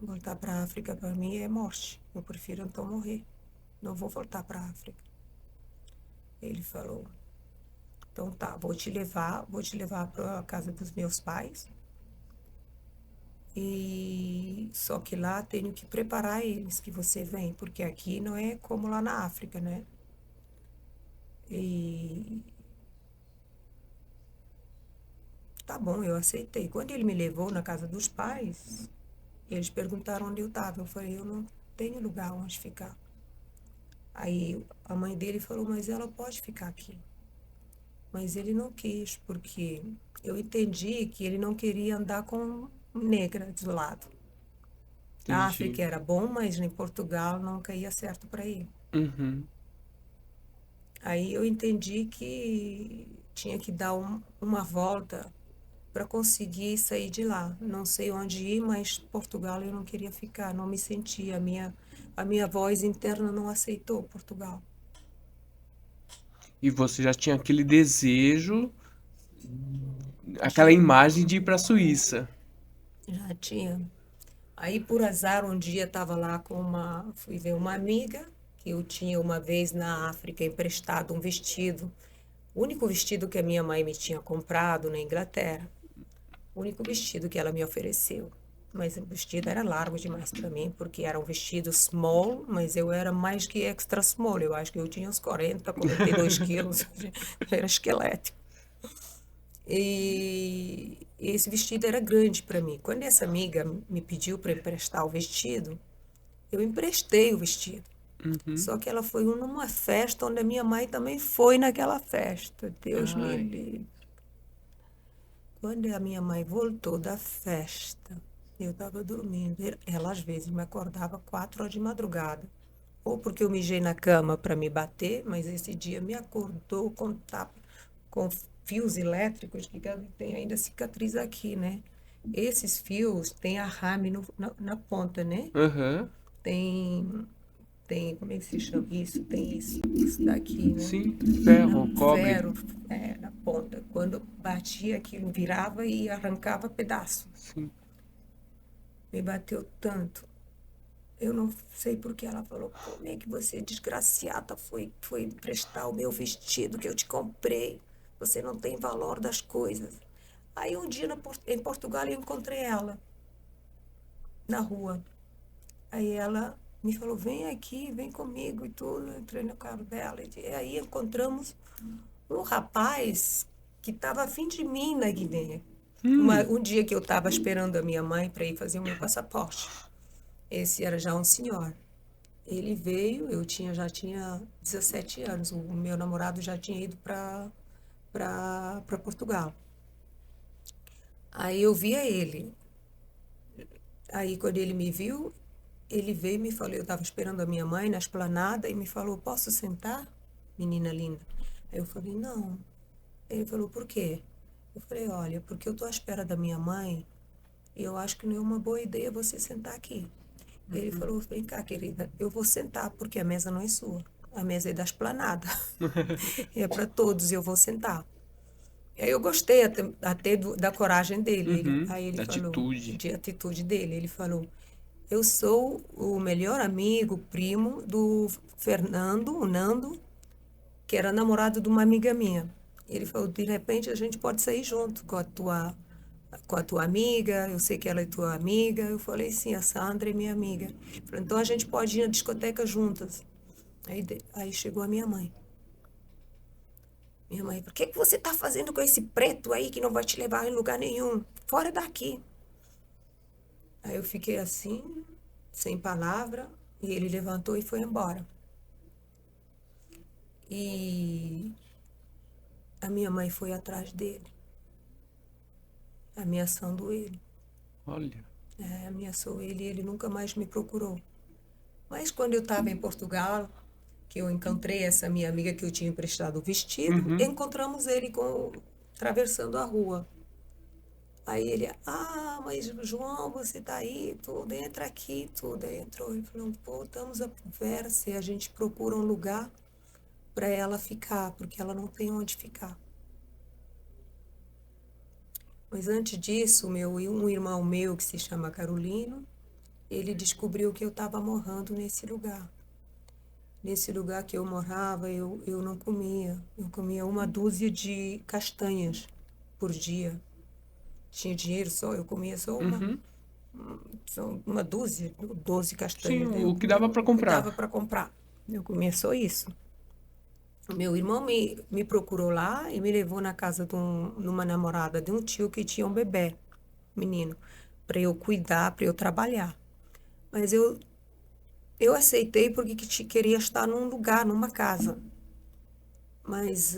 Voltar para a África para mim é morte. Eu prefiro então morrer. Não vou voltar para a África. Ele falou, então tá, vou te levar para a casa dos meus pais. E só que lá tenho que preparar eles que você vem, porque aqui não é como lá na África, né? E tá bom, eu aceitei. Quando ele me levou na casa dos pais, eles perguntaram onde eu estava. Eu falei, eu não tenho lugar onde ficar. Aí a mãe dele falou, mas ela pode ficar aqui. Mas ele não quis, porque eu entendi que ele não queria andar com negra do lado. A Entendi. África era bom, mas em Portugal nunca ia certo para ele. Uhum. Aí eu entendi que tinha que dar uma volta para conseguir sair de lá. Não sei onde ir, mas Portugal eu não queria ficar, não me sentia. A minha voz interna não aceitou Portugal. E você já tinha aquele desejo, aquela Tinha, imagem de ir pra Suíça. já tinha. Aí, por azar, um dia estava lá fui ver uma amiga, que eu tinha uma vez na África emprestado um vestido, o único vestido que a minha mãe me tinha comprado na Inglaterra. O único vestido que ela me ofereceu. Mas o vestido era largo demais para mim, porque era um vestido small, mas eu era mais que extra small. Eu acho que eu tinha uns 42 quilos, era esquelético. E esse vestido era grande para mim. Quando essa amiga me pediu para emprestar o vestido, eu emprestei o vestido. Uhum. Só que ela foi numa festa onde a minha mãe também foi naquela festa. Deus me Ai. livre. Quando a minha mãe voltou da festa, Eu estava dormindo. Ela às vezes me acordava 4 horas de madrugada. Ou porque eu mijei na cama para me bater, mas esse dia me acordou com tapa, com fios elétricos, que tem ainda cicatriz aqui, né? Esses fios têm arame na ponta, né? Aham. Tem, como é que se chama isso? Tem isso daqui, né? Sim. Ferro, cobre. Ferro, na ponta. Quando batia, aquilo virava e arrancava pedaço. Sim. Me bateu tanto. Eu não sei porque ela falou, como é que você, desgraciada, foi emprestar o meu vestido que eu te comprei? Você não tem valor das coisas. Aí um dia em Portugal eu encontrei ela na rua. Aí ela me falou, vem aqui, vem comigo e tudo. Eu entrei no carro dela. E aí encontramos um rapaz que estava afim de mim na Guiné. Um dia que eu estava esperando a minha mãe para ir fazer o meu passaporte. Esse era já um senhor. Ele veio, já tinha 17 anos, o meu namorado já tinha ido para Portugal. Aí eu via ele. Aí quando ele me viu, ele veio e me falou, eu estava esperando a minha mãe na esplanada e me falou, posso sentar, menina linda? Aí eu falei, não. Ele falou, por quê? Eu falei, olha, porque eu estou à espera da minha mãe e eu acho que não é uma boa ideia você sentar aqui. Ele falou, vem cá, querida, eu vou sentar porque a mesa não é sua. A mesa é da esplanada. É para todos e eu vou sentar. Aí eu gostei até da coragem dele. Aí ele falou, Atitude. de atitude dele. Ele falou, eu sou o melhor amigo, primo do Fernando, o Nando, que era namorado de uma amiga minha. Ele falou, de repente a gente pode sair junto com a tua amiga, eu sei que ela é tua amiga. Eu falei, sim, a Sandra é minha amiga. Ele falou, então a gente pode ir na discoteca juntas. Aí chegou a minha mãe. Minha mãe, por que você está fazendo com esse preto aí que não vai te levar em lugar nenhum? Fora daqui. Aí eu fiquei assim, sem palavra, e ele levantou e foi embora. E a minha mãe foi atrás dele, ameaçando ele. Olha. Ameaçou ele e ele nunca mais me procurou. Mas quando eu estava em Portugal, que eu encontrei essa minha amiga que eu tinha emprestado o vestido, encontramos ele atravessando a rua. Aí ele, mas João, você tá aí, tudo, entra aqui, tudo. Aí entrou e falou, voltamos a conversa se a gente procura um lugar para ela ficar, porque ela não tem onde ficar. Mas antes disso, um irmão meu que se chama Carolino, ele descobriu que eu estava morando nesse lugar. Nesse lugar que eu morava, eu não comia. Eu comia 1 dúzia de castanhas por dia. Tinha dinheiro só, eu comia só uma dúzia, 12 Sim, castanhas. o que dava para O que dava comprar. para comprar. Eu comia só isso. Meu irmão me procurou lá e me levou na casa numa namorada de um tio que tinha um bebê, menino, para eu cuidar, para eu trabalhar. Mas eu aceitei porque queria estar num lugar, numa casa. Mas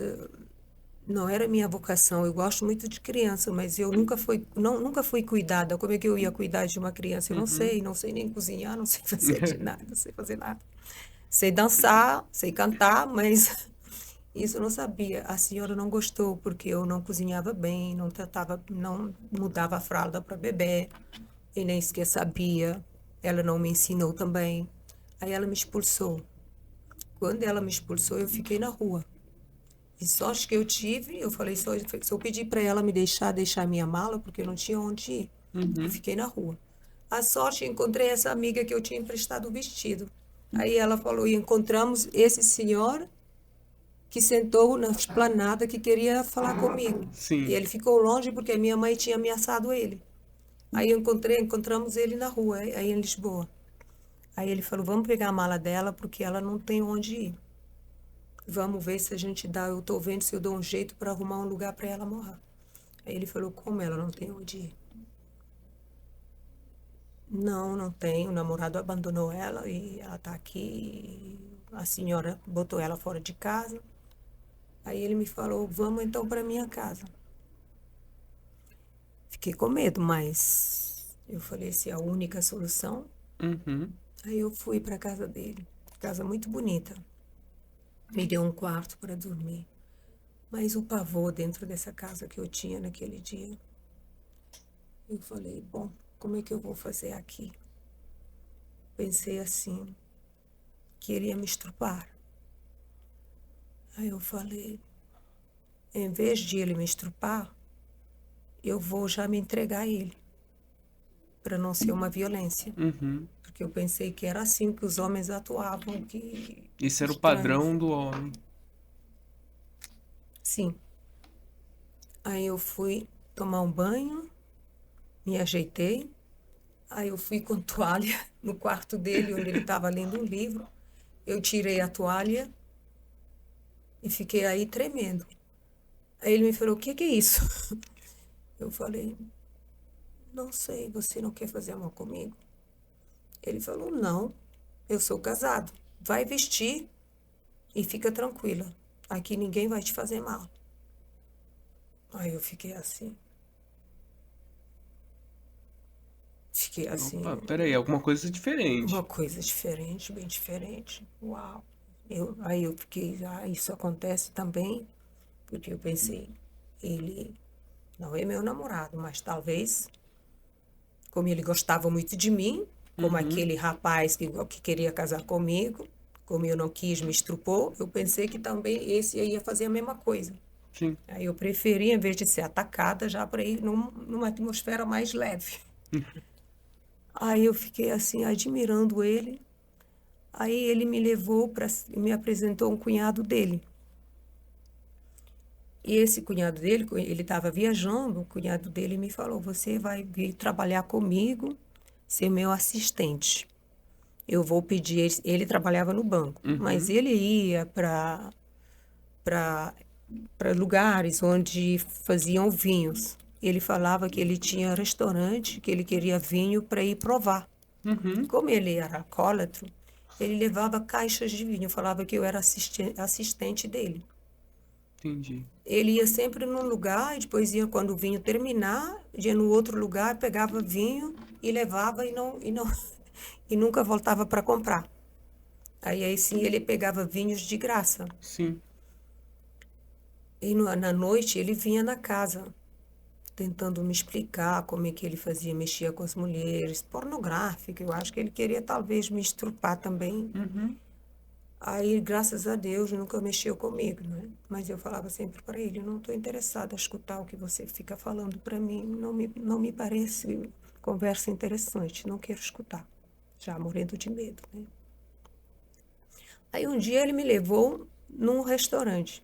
não era minha vocação. Eu gosto muito de criança, mas eu nunca fui cuidada. Como é que eu ia cuidar de uma criança? Eu não sei nem cozinhar, não sei fazer de nada, não sei fazer nada. Sei dançar, sei cantar, mas isso eu não sabia. A senhora não gostou porque eu não cozinhava bem, não mudava a fralda para bebê e nem sequer sabia. Ela não me ensinou também. Aí ela me expulsou. Quando ela me expulsou, eu fiquei na rua. E sorte que eu tive, eu falei, se eu pedir para ela me deixar minha mala, porque eu não tinha onde ir. Eu fiquei na rua. A sorte, eu encontrei essa amiga que eu tinha emprestado o vestido. Aí ela falou, e encontramos esse senhor que sentou na esplanada que queria falar comigo. Sim. E ele ficou longe porque a minha mãe tinha ameaçado ele. Aí encontramos ele na rua, aí em Lisboa. Aí ele falou, vamos pegar a mala dela porque ela não tem onde ir. Vamos ver se a gente dá, eu tô vendo se eu dou um jeito para arrumar um lugar para ela morar. Aí ele falou, como ela não tem onde ir? Não, não tem. O namorado abandonou ela e ela tá aqui. A senhora botou ela fora de casa. Aí ele me falou, vamos então para minha casa. Fiquei com medo, mas Eu falei, se é a única solução. Uhum. Aí eu fui para casa dele, casa muito bonita. Me deu um quarto para dormir. Mas o pavor dentro dessa casa que eu tinha naquele dia, eu falei, bom, como é que eu vou fazer aqui? Pensei assim, que ele ia me estrupar. Aí eu falei, em vez de ele me estrupar, eu vou já me entregar a ele, para não ser uma violência. Uhum. Porque eu pensei que era assim que os homens atuavam, que Esse era o estranho. padrão do homem. Sim. Aí eu fui tomar um banho, me ajeitei. Aí eu fui com toalha no quarto dele, onde ele estava lendo um livro. Eu tirei a toalha e fiquei aí tremendo. Aí ele me falou, o que que é isso? Eu falei, não sei, você não quer fazer amor comigo? Ele falou, não, eu sou casado. Vai vestir e fica tranquila. Aqui ninguém vai te fazer mal. Aí eu fiquei assim. Fiquei Opa, assim, peraí, alguma coisa uma diferente. coisa diferente, bem diferente. Uau. Aí eu fiquei, isso acontece também, porque eu pensei, ele não é meu namorado, mas talvez, como ele gostava muito de mim, como Uhum. aquele rapaz que queria casar comigo, como eu não quis, me estrupou, eu pensei que também esse ia fazer a mesma coisa. Sim. Aí eu preferi, em vez de ser atacada, já para ir numa atmosfera mais leve. Aí eu fiquei assim, admirando ele. Aí ele me levou para, me apresentou um cunhado dele. E esse cunhado dele, ele estava viajando, o cunhado dele me falou: Você vai vir trabalhar comigo, ser meu assistente. Eu vou pedir. Ele trabalhava no banco, mas Uhum. ele ia para lugares onde faziam vinhos. Ele falava que ele tinha restaurante, que ele queria vinho para ir provar. Uhum. Como ele era alcoólatra, ele levava caixas de vinho, falava que eu era assistente dele. Entendi. Ele ia sempre num lugar, e depois ia, quando o vinho terminar, ia no outro lugar, pegava vinho e levava e nunca voltava para comprar. Aí sim ele pegava vinhos de graça. Sim. E na noite ele vinha na casa, tentando me explicar como é que ele fazia, mexia com as mulheres, pornográfico. Eu acho que ele queria talvez me estrupar também. Uhum. Aí, graças a Deus, nunca mexeu comigo, né? Mas eu falava sempre para ele, eu não estou interessada em escutar o que você fica falando para mim, não me parece conversa interessante, não quero escutar, já morrendo de medo, né? Aí um dia ele me levou num restaurante.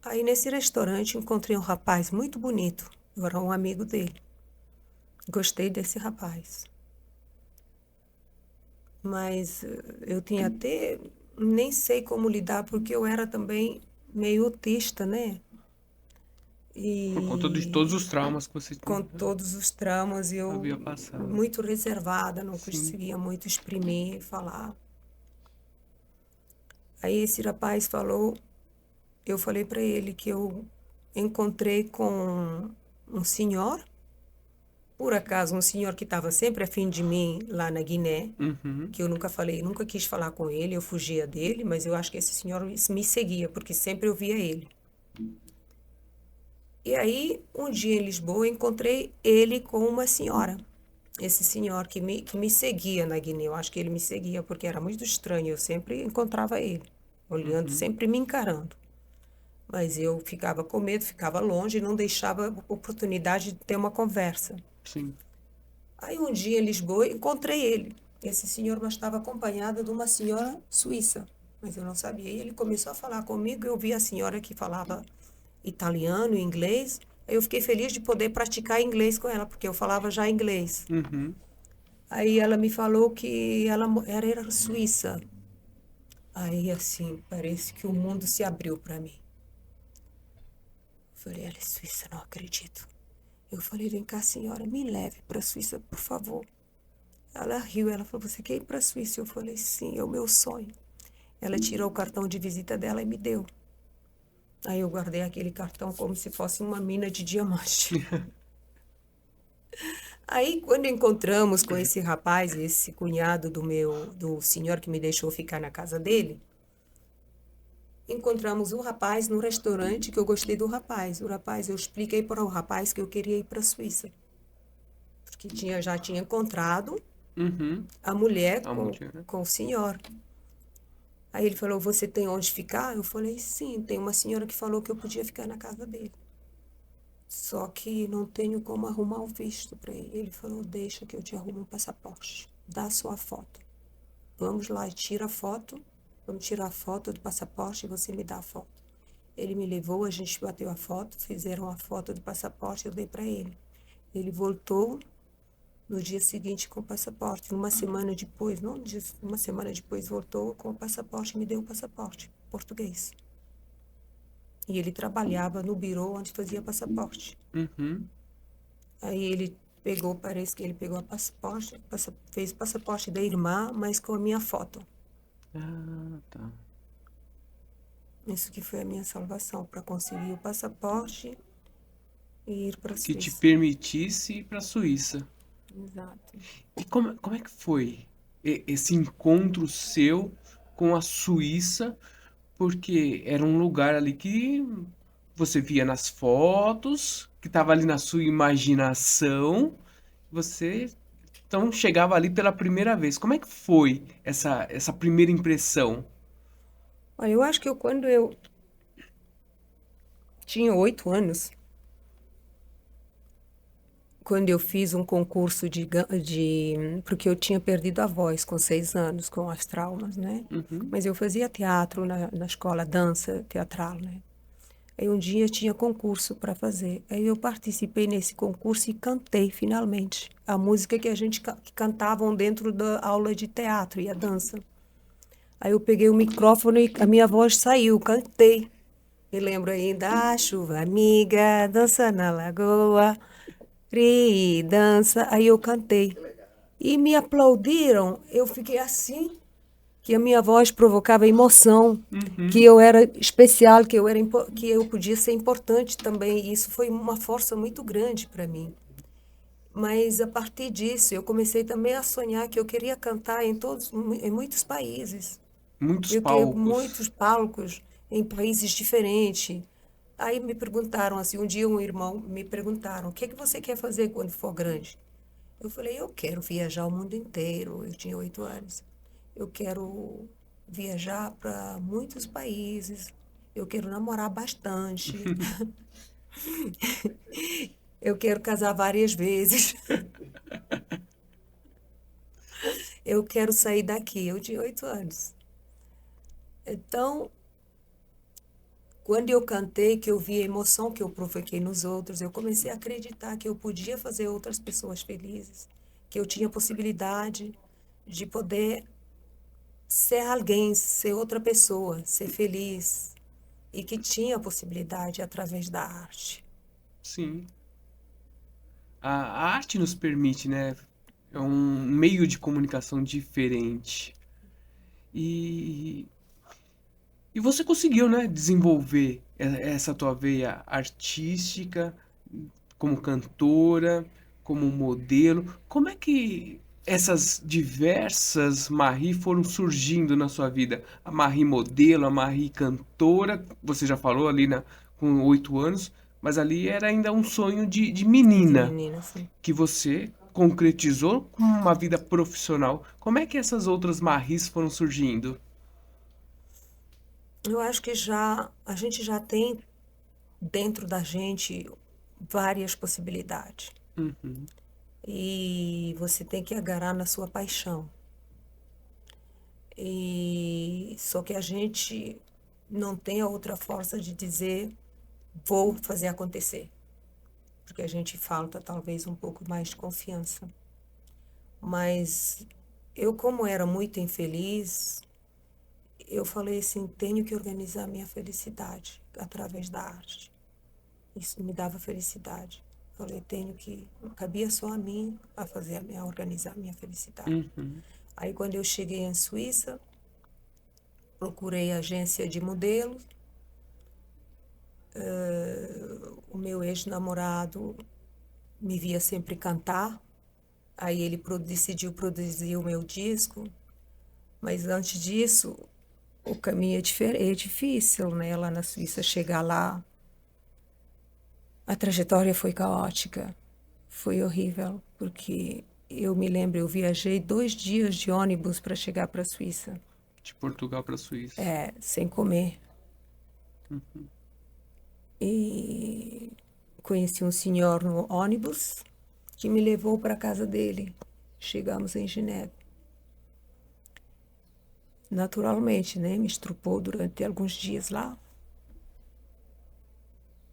Aí nesse restaurante encontrei um rapaz muito bonito, eu era um amigo dele. Gostei desse rapaz. Mas eu tinha até, nem sei como lidar, porque eu era também meio autista, né? Por conta de todos E os traumas que você com todos os traumas, eu havia passado. muito reservada, não Sim. conseguia muito exprimir, falar. Aí esse rapaz falou, eu falei para ele que eu encontrei com um senhor, por acaso um senhor que estava sempre afim de mim lá na Guiné, Uhum. que eu nunca falei, nunca quis falar com ele, eu fugia dele, mas eu acho que esse senhor me seguia, porque sempre eu via ele. E aí, um dia em Lisboa, encontrei ele com uma senhora. Esse senhor que me seguia na Guiné, eu acho que ele me seguia porque era muito estranho, eu sempre encontrava ele, olhando, Uhum. sempre me encarando. Mas eu ficava com medo, ficava longe e não deixava oportunidade de ter uma conversa. Sim. Aí um dia em Lisboa encontrei ele. Esse senhor mas estava acompanhado de uma senhora suíça, mas eu não sabia. E ele começou a falar comigo, eu vi a senhora que falava italiano e inglês. Aí eu fiquei feliz de poder praticar inglês com ela, porque eu falava já inglês. Uhum. Aí ela me falou que ela era suíça. Aí assim, parece que o mundo se abriu para mim. Falei, ela é suíça, não acredito. Eu falei, vem cá, senhora, me leve para a Suíça, por favor. Ela riu, ela falou, você quer ir para a Suíça? Eu falei, sim, é o meu sonho. Ela tirou o cartão de visita dela e me deu. Aí eu guardei aquele cartão como se fosse uma mina de diamante. Aí, quando encontramos com esse rapaz, esse cunhado do senhor que me deixou ficar na casa dele, encontramos o rapaz no restaurante que eu gostei do rapaz. O rapaz, eu expliquei para o rapaz que eu queria ir para a Suíça, porque já tinha encontrado Uhum. a mulher A mulher, né? com o senhor. Aí ele falou: Você tem onde ficar? Eu falei: Sim, tem uma senhora que falou que eu podia ficar na casa dele. Só que não tenho como arrumar o visto para ele. Ele falou: Deixa que eu te arrumo um passaporte. Dá sua foto. Vamos lá, tira a foto. Vamos tirar a foto do passaporte e você me dá a foto. Ele me levou, a gente bateu a foto, fizeram a foto do passaporte, eu dei para ele. Ele voltou no dia seguinte com o passaporte. Uma semana depois, não, uma semana depois voltou com o passaporte e me deu o passaporte português. E ele trabalhava no birô onde fazia passaporte. Uhum. Aí ele pegou, parece que ele pegou a passaporte, fez o passaporte da irmã, mas com a minha foto. Ah, tá. Isso que foi a minha salvação, para conseguir o passaporte e ir para a Que te Suíça. permitisse ir para a Suíça. Exato. E como é que foi esse encontro seu com a Suíça? Porque era um lugar ali que você via nas fotos, que estava ali na sua imaginação. Você então chegava ali pela primeira vez. Como é que foi essa primeira impressão? Olha, eu acho que quando eu tinha 8 anos, quando eu fiz um concurso porque eu tinha perdido a voz com 6 anos, com as traumas, né? Uhum. Mas eu fazia teatro na escola, dança teatral, né? Aí um dia tinha concurso para fazer. Aí eu participei nesse concurso e cantei finalmente a música que a gente que cantavam dentro da aula de teatro e a dança. Aí eu peguei o microfone e a minha voz saiu, cantei. Me lembro ainda, a chuva amiga, dança na lagoa, ri e dança. Aí eu cantei. E me aplaudiram. Eu fiquei assim, que a minha voz provocava emoção, que Uhum. eu era especial, que eu podia ser importante também. E isso foi uma força muito grande para mim. Mas a partir disso, eu comecei também a sonhar que eu queria cantar em muitos países. Muitos Eu queria palcos. muitos palcos em países diferentes. Aí me perguntaram assim, um dia um irmão me perguntaram, o que é que você quer fazer quando for grande? Eu falei, eu quero viajar o mundo inteiro. Eu tinha 8 anos. Eu quero viajar para muitos países. Eu quero namorar bastante. Eu quero casar várias vezes. Eu quero sair daqui. Eu tinha 8 anos. Então, quando eu cantei, que eu vi a emoção que eu provoquei nos outros, eu comecei a acreditar que eu podia fazer outras pessoas felizes, que eu tinha possibilidade de poder ser alguém, ser outra pessoa, ser feliz, e que tinha possibilidade através da arte. Sim. A arte nos permite, né? É um meio de comunicação diferente. E, e você conseguiu, né, desenvolver essa tua veia artística como cantora, como modelo. Como é que essas diversas Marie foram surgindo na sua vida? A Marie modelo, a Marie cantora, você já falou ali com 8 anos, mas ali era ainda um sonho de De menina menina, assim. que você concretizou com uma vida profissional. Como é que essas outras Maries foram surgindo? Eu acho que a gente já tem dentro da gente várias possibilidades. Uhum. E você tem que agarrar na sua paixão. E só que a gente não tem a outra força de dizer vou fazer acontecer, porque a gente falta talvez um pouco mais de confiança. Mas eu, como era muito infeliz, eu falei assim, tenho que organizar minha felicidade através da arte. Isso me dava felicidade. Falei, cabia só a mim a organizar a minha felicidade. Uhum. Aí quando eu cheguei em Suíça, procurei agência de modelos. O meu ex-namorado me via sempre cantar. Aí ele decidiu produzir o meu disco, mas antes disso, o caminho é difícil, né? Lá na Suíça, chegar lá, a trajetória foi caótica, foi horrível, porque eu me lembro, eu viajei 2 dias de ônibus para chegar para a Suíça, De Portugal para a Suíça. sem comer. Uhum. E conheci um senhor no ônibus que me levou para a casa dele. Chegamos em Genebra. Naturalmente, né? Me estrupou durante alguns dias lá.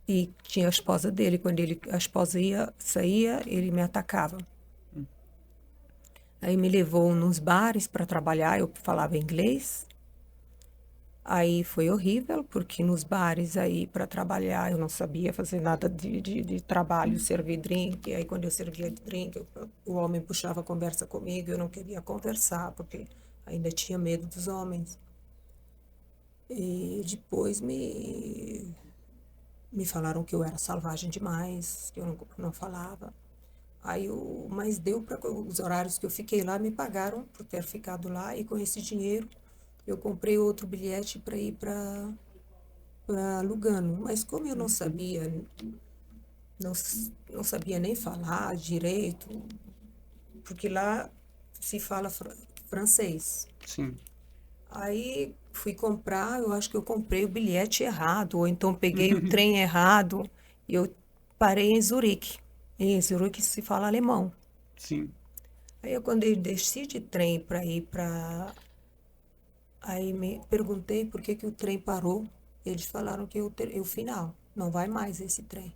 E tinha a esposa dele. Quando a esposa saía, ele me atacava. Aí me levou nos bares para trabalhar. Eu falava inglês. Aí foi horrível, porque nos bares aí para trabalhar eu não sabia fazer nada de trabalho, servir drink. Aí quando eu servia drink, o homem puxava a conversa comigo, eu não queria conversar, porque ainda tinha medo dos homens. E depois me falaram que eu era selvagem demais, que eu não falava. Mas deu para os horários que eu fiquei lá, me pagaram por ter ficado lá, e com esse dinheiro eu comprei outro bilhete para ir para Lugano. Mas como eu não, não sabia nem falar direito, porque lá se fala francês. Sim. Aí fui comprar, eu acho que eu comprei o bilhete errado, ou então peguei o trem errado, e eu parei em Zurique. Em Zurique se fala alemão. Sim. Quando eu desci de trem para ir para. Aí me perguntei por que que o trem parou. Eles falaram que o final, não vai mais esse trem.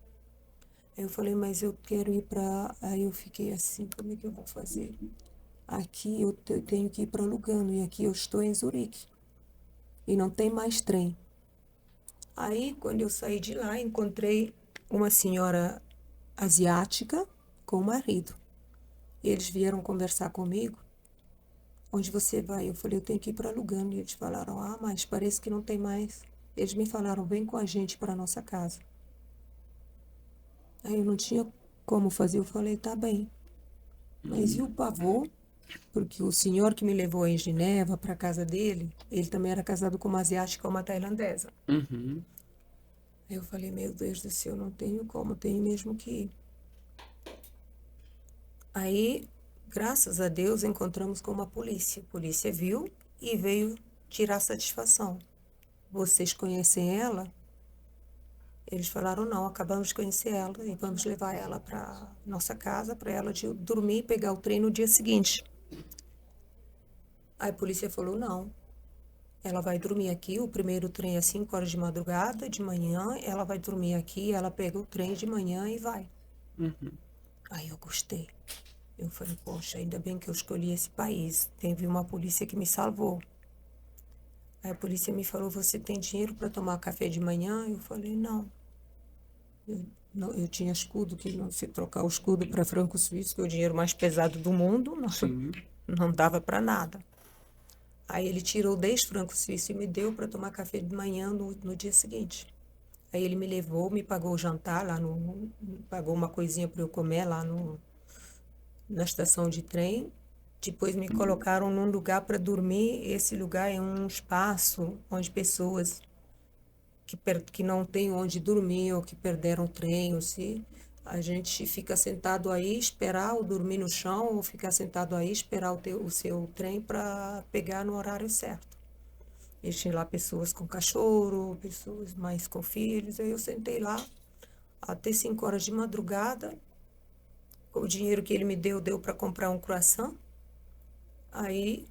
Aí eu falei, mas eu quero ir para. Aí eu fiquei assim, como é que eu vou fazer? Aqui eu tenho que ir para Lugano, e aqui eu estou em Zurique. E não tem mais trem. Aí, quando eu saí de lá, encontrei uma senhora asiática com o marido. Eles vieram conversar comigo. Onde você vai? Eu falei, eu tenho que ir para Lugano. E eles falaram, ah, mas parece que não tem mais. Eles me falaram, vem com a gente para nossa casa. Aí eu não tinha como fazer. Eu falei, tá bem. Mas e o pavor? Porque o senhor que me levou em Geneva para a casa dele, ele também era casado com uma asiática, uma tailandesa. Uhum. Aí eu falei, meu Deus do céu, não tenho como, tenho mesmo que ir. Aí, graças a Deus, encontramos com uma polícia. A polícia viu e veio tirar satisfação. Vocês conhecem ela? Eles falaram, não, acabamos de conhecer ela e vamos levar ela para nossa casa, para ela dormir e pegar o trem no dia seguinte. Aí a polícia falou, não, ela vai dormir aqui, o primeiro trem é 5 horas de madrugada, de manhã, ela vai dormir aqui, ela pega o trem de manhã e vai. Uhum. Aí eu gostei. Eu falei, poxa, ainda bem que eu escolhi esse país. Teve uma polícia que me salvou. Aí a polícia me falou, você tem dinheiro para tomar café de manhã? Eu falei, não. Eu tinha escudo, que não se trocar o escudo para franco suíço, que é o dinheiro mais pesado do mundo, não, Sim. não dava para nada. Aí ele tirou 10 francos suíços e me deu para tomar café de manhã no dia seguinte. Aí ele me levou, me pagou o jantar lá pagou uma coisinha para eu comer lá na estação de trem. Depois me colocaram num lugar para dormir. Esse lugar é um espaço onde pessoas que não têm onde dormir ou que perderam o trem, ou se a gente fica sentado aí, esperar ou dormir no chão, ou ficar sentado aí, esperar o seu trem para pegar no horário certo. E tinha lá pessoas com cachorro, pessoas mais com filhos. Aí eu sentei lá até 5 horas de madrugada. O dinheiro que ele me deu para comprar um croissant. Aí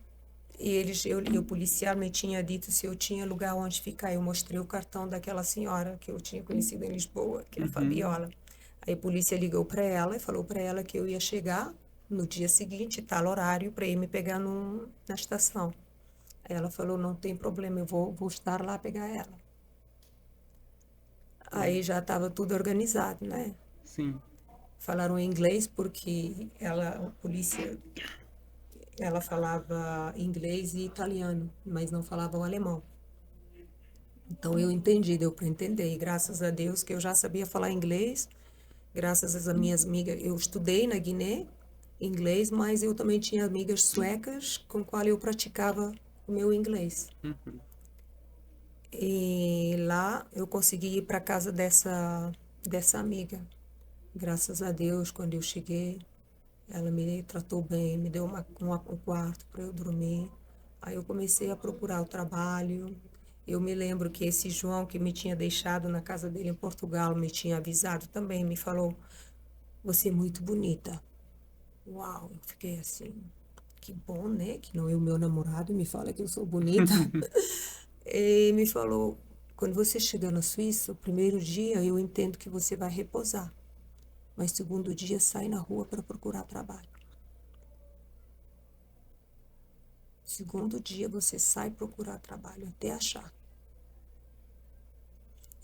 o policial me tinha dito se eu tinha lugar onde ficar. Eu mostrei o cartão daquela senhora que eu tinha conhecido em Lisboa, que é a Uhum. Fabiola. Aí a polícia ligou para ela e falou para ela que eu ia chegar no dia seguinte, tal horário, para ir me pegar na estação. Aí ela falou, não tem problema, eu vou estar lá pegar ela. Aí já estava tudo organizado, né? Sim. Falaram em inglês porque a polícia, ela falava inglês e italiano, mas não falava o alemão. Então eu entendi, deu para entender. E graças a Deus que eu já sabia falar inglês, graças às minhas amigas. Eu estudei na Guiné inglês, mas eu também tinha amigas suecas com qual eu praticava o meu inglês. Uhum. E lá eu consegui ir para casa dessa amiga. Graças a Deus, quando eu cheguei, ela me tratou bem, me deu um quarto para eu dormir. Aí eu comecei a procurar o trabalho. Eu me lembro que esse João que me tinha deixado na casa dele em Portugal me tinha avisado também, me falou: "Você é muito bonita." Uau, eu fiquei assim, que bom, né? Que não é o meu namorado me fala que eu sou bonita. E me falou: "Quando você chegar na Suíça, o primeiro dia eu entendo que você vai repousar, mas segundo dia sai na rua para procurar trabalho. Segundo dia você sai procurar trabalho até achar."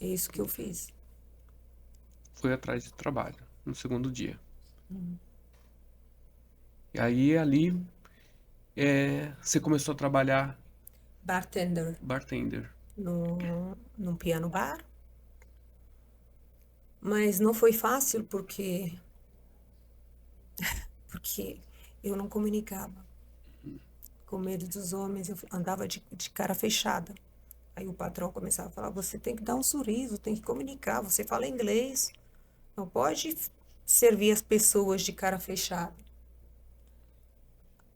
É isso que eu fiz. Foi atrás de trabalho no segundo dia. E aí ali você começou a trabalhar Bartender bartender. num piano bar, mas não foi fácil porque eu não comunicava. Com medo dos homens, eu andava de cara fechada. Aí o patrão começava a falar: "Você tem que dar um sorriso, tem que comunicar, você fala inglês, não pode servir as pessoas de cara fechada."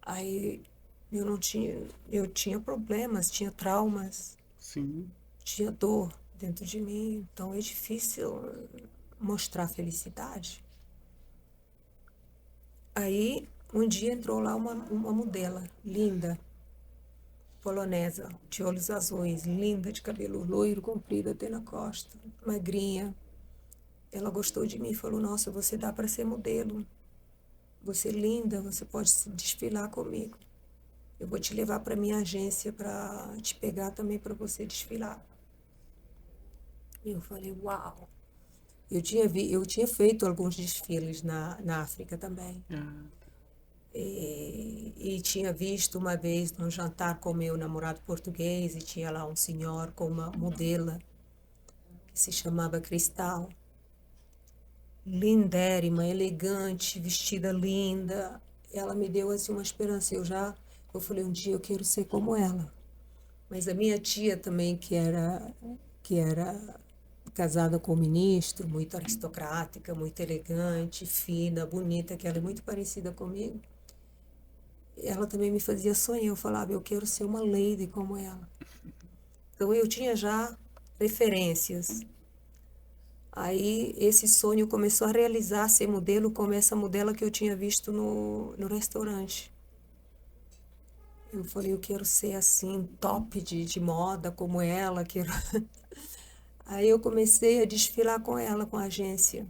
Aí eu tinha problemas, tinha traumas, Sim. tinha dor dentro de mim, então é difícil mostrar felicidade. Aí um dia entrou lá uma modelo linda, polonesa, de olhos azuis, linda, de cabelo loiro, comprido até na costa, magrinha. Ela gostou de mim e falou: "Nossa, você dá para ser modelo. Você é linda, você pode desfilar comigo. Eu vou te levar para minha agência para te pegar também para você desfilar." E eu falei: "Uau." Eu tinha feito alguns desfiles na África também. Ah, E tinha visto uma vez num jantar com meu namorado português e tinha lá um senhor com uma modelo que se chamava Cristal. Lindérrima, elegante, vestida linda. Ela me deu assim uma esperança. Eu falei: "Um dia eu quero ser como ela." Mas a minha tia também, que era casada com o ministro, muito aristocrática, muito elegante, fina, bonita, que ela é muito parecida comigo, ela também me fazia sonhar. Eu falava: "Eu quero ser uma lady como ela." Então eu tinha já referências. Aí esse sonho começou a realizar, ser modelo como essa modelo que eu tinha visto no restaurante. Eu falei: "Eu quero ser assim, top de moda como ela." Quero... Aí eu comecei a desfilar com ela, com a agência.